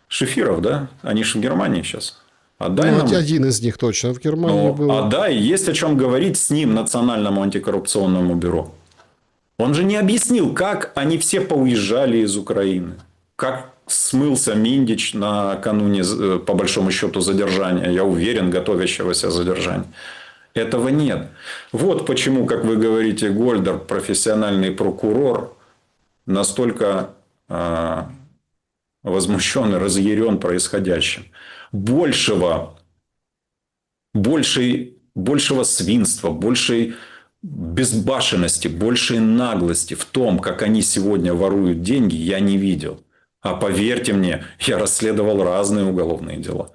Шефиров, Они же в Германии сейчас. Отдай нам. Один из них точно в Германии был. Отдай. Есть о чем говорить с ним, Национальному антикоррупционному бюро. Он же не объяснил, как они все поуезжали из Украины. Как смылся Миндич накануне, по большому счету, задержания. Я уверен, готовящегося задержания. Этого нет. Вот почему, как вы говорите, Гольдер, профессиональный прокурор, настолько возмущен и разъярен происходящим. Большего свинства, большей безбашенности, большей наглости в том, как они сегодня воруют деньги, я не видел. А поверьте мне, я расследовал разные уголовные дела.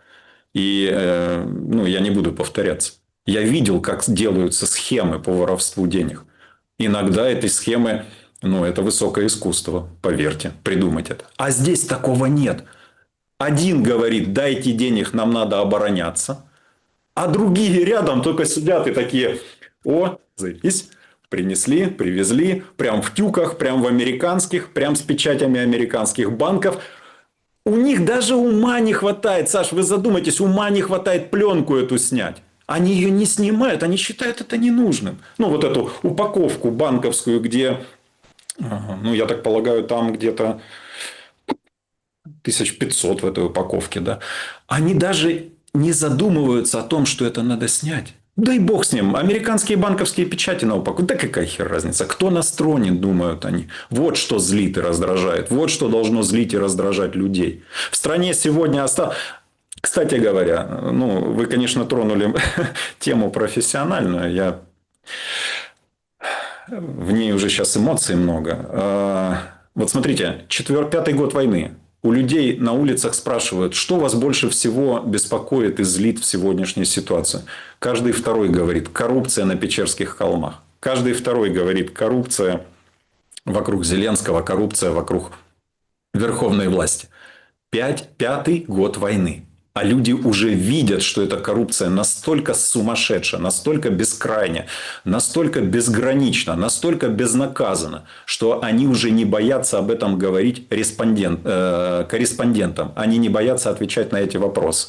И я не буду повторяться. Я видел, как делаются схемы по воровству денег. Иногда эти схемы, это высокое искусство, поверьте, придумать это. А здесь такого нет. Один говорит, дайте денег, нам надо обороняться. А другие рядом только сидят и такие, заебись, принесли, привезли, прям в тюках, прям в американских, прям с печатями американских банков. У них даже ума не хватает, Саш, вы задумайтесь, ума не хватает пленку эту снять. Они ее не снимают, они считают это ненужным. Вот эту упаковку банковскую, где, я так полагаю, там где-то 1500 в этой упаковке, Они даже не задумываются о том, что это надо снять. Да и бог с ним. Американские банковские печати на упаковке. Да какая хер разница. Кто нас тронет, думают они. Вот что злит и раздражает. Вот что должно злить и раздражать людей. В стране сегодня осталось... Кстати говоря, вы, конечно, тронули тему профессиональную. В ней уже сейчас эмоций много. Вот смотрите, 5-й год войны. У людей на улицах спрашивают, что вас больше всего беспокоит и злит в сегодняшней ситуации. Каждый второй говорит, коррупция на Печерских холмах. Каждый второй говорит, коррупция вокруг Зеленского, коррупция вокруг верховной власти. 5-й год войны. А люди уже видят, что эта коррупция настолько сумасшедшая, настолько бескрайняя, настолько безгранична, настолько безнаказана, что они уже не боятся об этом говорить корреспондентам. Они не боятся отвечать на эти вопросы.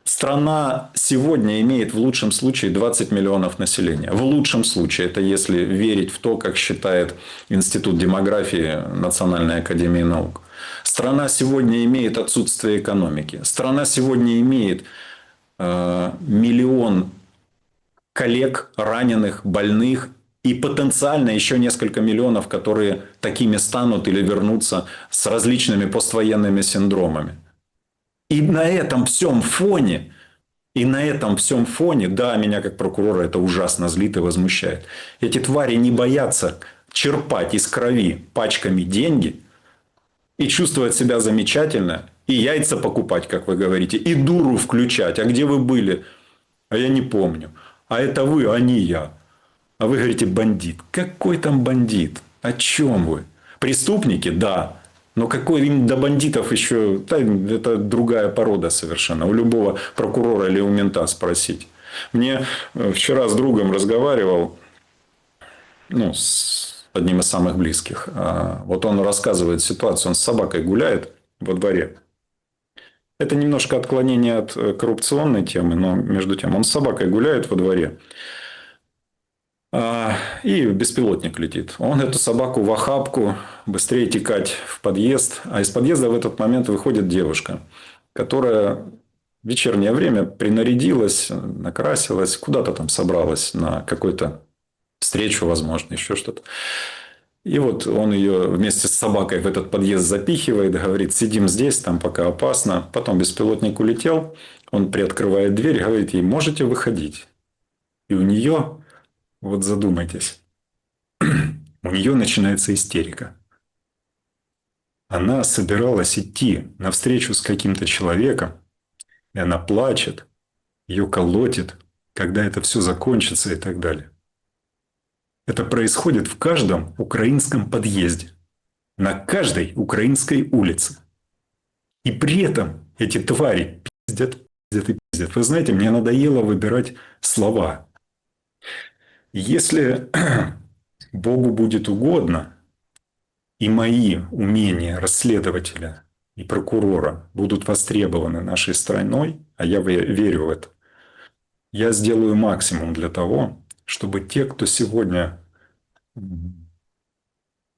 Страна сегодня имеет в лучшем случае 20 миллионов населения. В лучшем случае, это если верить в то, как считает Институт демографии Национальной академии наук. Страна сегодня имеет отсутствие экономики. Страна сегодня имеет миллион коллег, раненых, больных и потенциально еще несколько миллионов, которые такими станут или вернутся с различными поствоенными синдромами. И на этом всем фоне, да, меня как прокурора это ужасно злит и возмущает. Эти твари не боятся черпать из крови пачками деньги и чувствовать себя замечательно, и яйца покупать, как вы говорите, и дуру включать. А где вы были? А я не помню. А это вы, а не я. А вы говорите бандит. Какой там бандит? О чем вы? Преступники? Да. Но какой им до бандитов еще... Да, это другая порода совершенно. У любого прокурора или у мента спросить. Мне вчера с другом разговаривал, с одним из самых близких. Вот он рассказывает ситуацию. Он с собакой гуляет во дворе. Это немножко отклонение от коррупционной темы, но между тем он с собакой гуляет во дворе. И беспилотник летит. Он эту собаку в охапку, быстрее текать в подъезд. А из подъезда в этот момент выходит девушка, которая в вечернее время принарядилась, накрасилась, куда-то там собралась на какую-то встречу, возможно, еще что-то. И вот он ее вместе с собакой в этот подъезд запихивает, говорит, сидим здесь, там пока опасно. Потом беспилотник улетел, он приоткрывает дверь, говорит ей, можете выходить. И у нее... Вот задумайтесь. У нее начинается истерика. Она собиралась идти навстречу с каким-то человеком, и она плачет, ее колотит, когда это все закончится и так далее. Это происходит в каждом украинском подъезде, на каждой украинской улице. И при этом эти твари пиздят, пиздят и пиздят. Вы знаете, мне надоело выбирать слова. Если Богу будет угодно, и мои умения расследователя и прокурора будут востребованы нашей страной, а я верю в это, я сделаю максимум для того, чтобы те, кто сегодня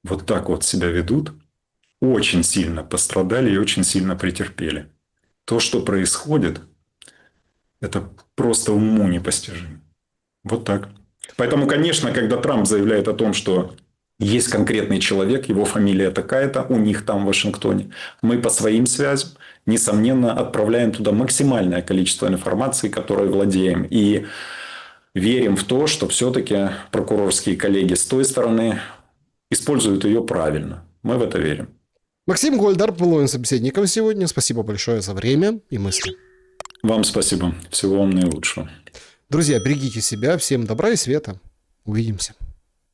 вот так вот себя ведут, очень сильно пострадали и очень сильно претерпели. То, что происходит, это просто уму непостижимо. Вот так. Поэтому, конечно, когда Трамп заявляет о том, что есть конкретный человек, его фамилия такая-то, у них там в Вашингтоне, мы по своим связям, несомненно, отправляем туда максимальное количество информации, которой владеем. И верим в то, что все-таки прокурорские коллеги с той стороны используют ее правильно. Мы в это верим. Максим Гольдар был моим собеседником сегодня. Спасибо большое за время и мысли. Вам спасибо. Всего вам наилучшего. Друзья, берегите себя. Всем добра и света. Увидимся.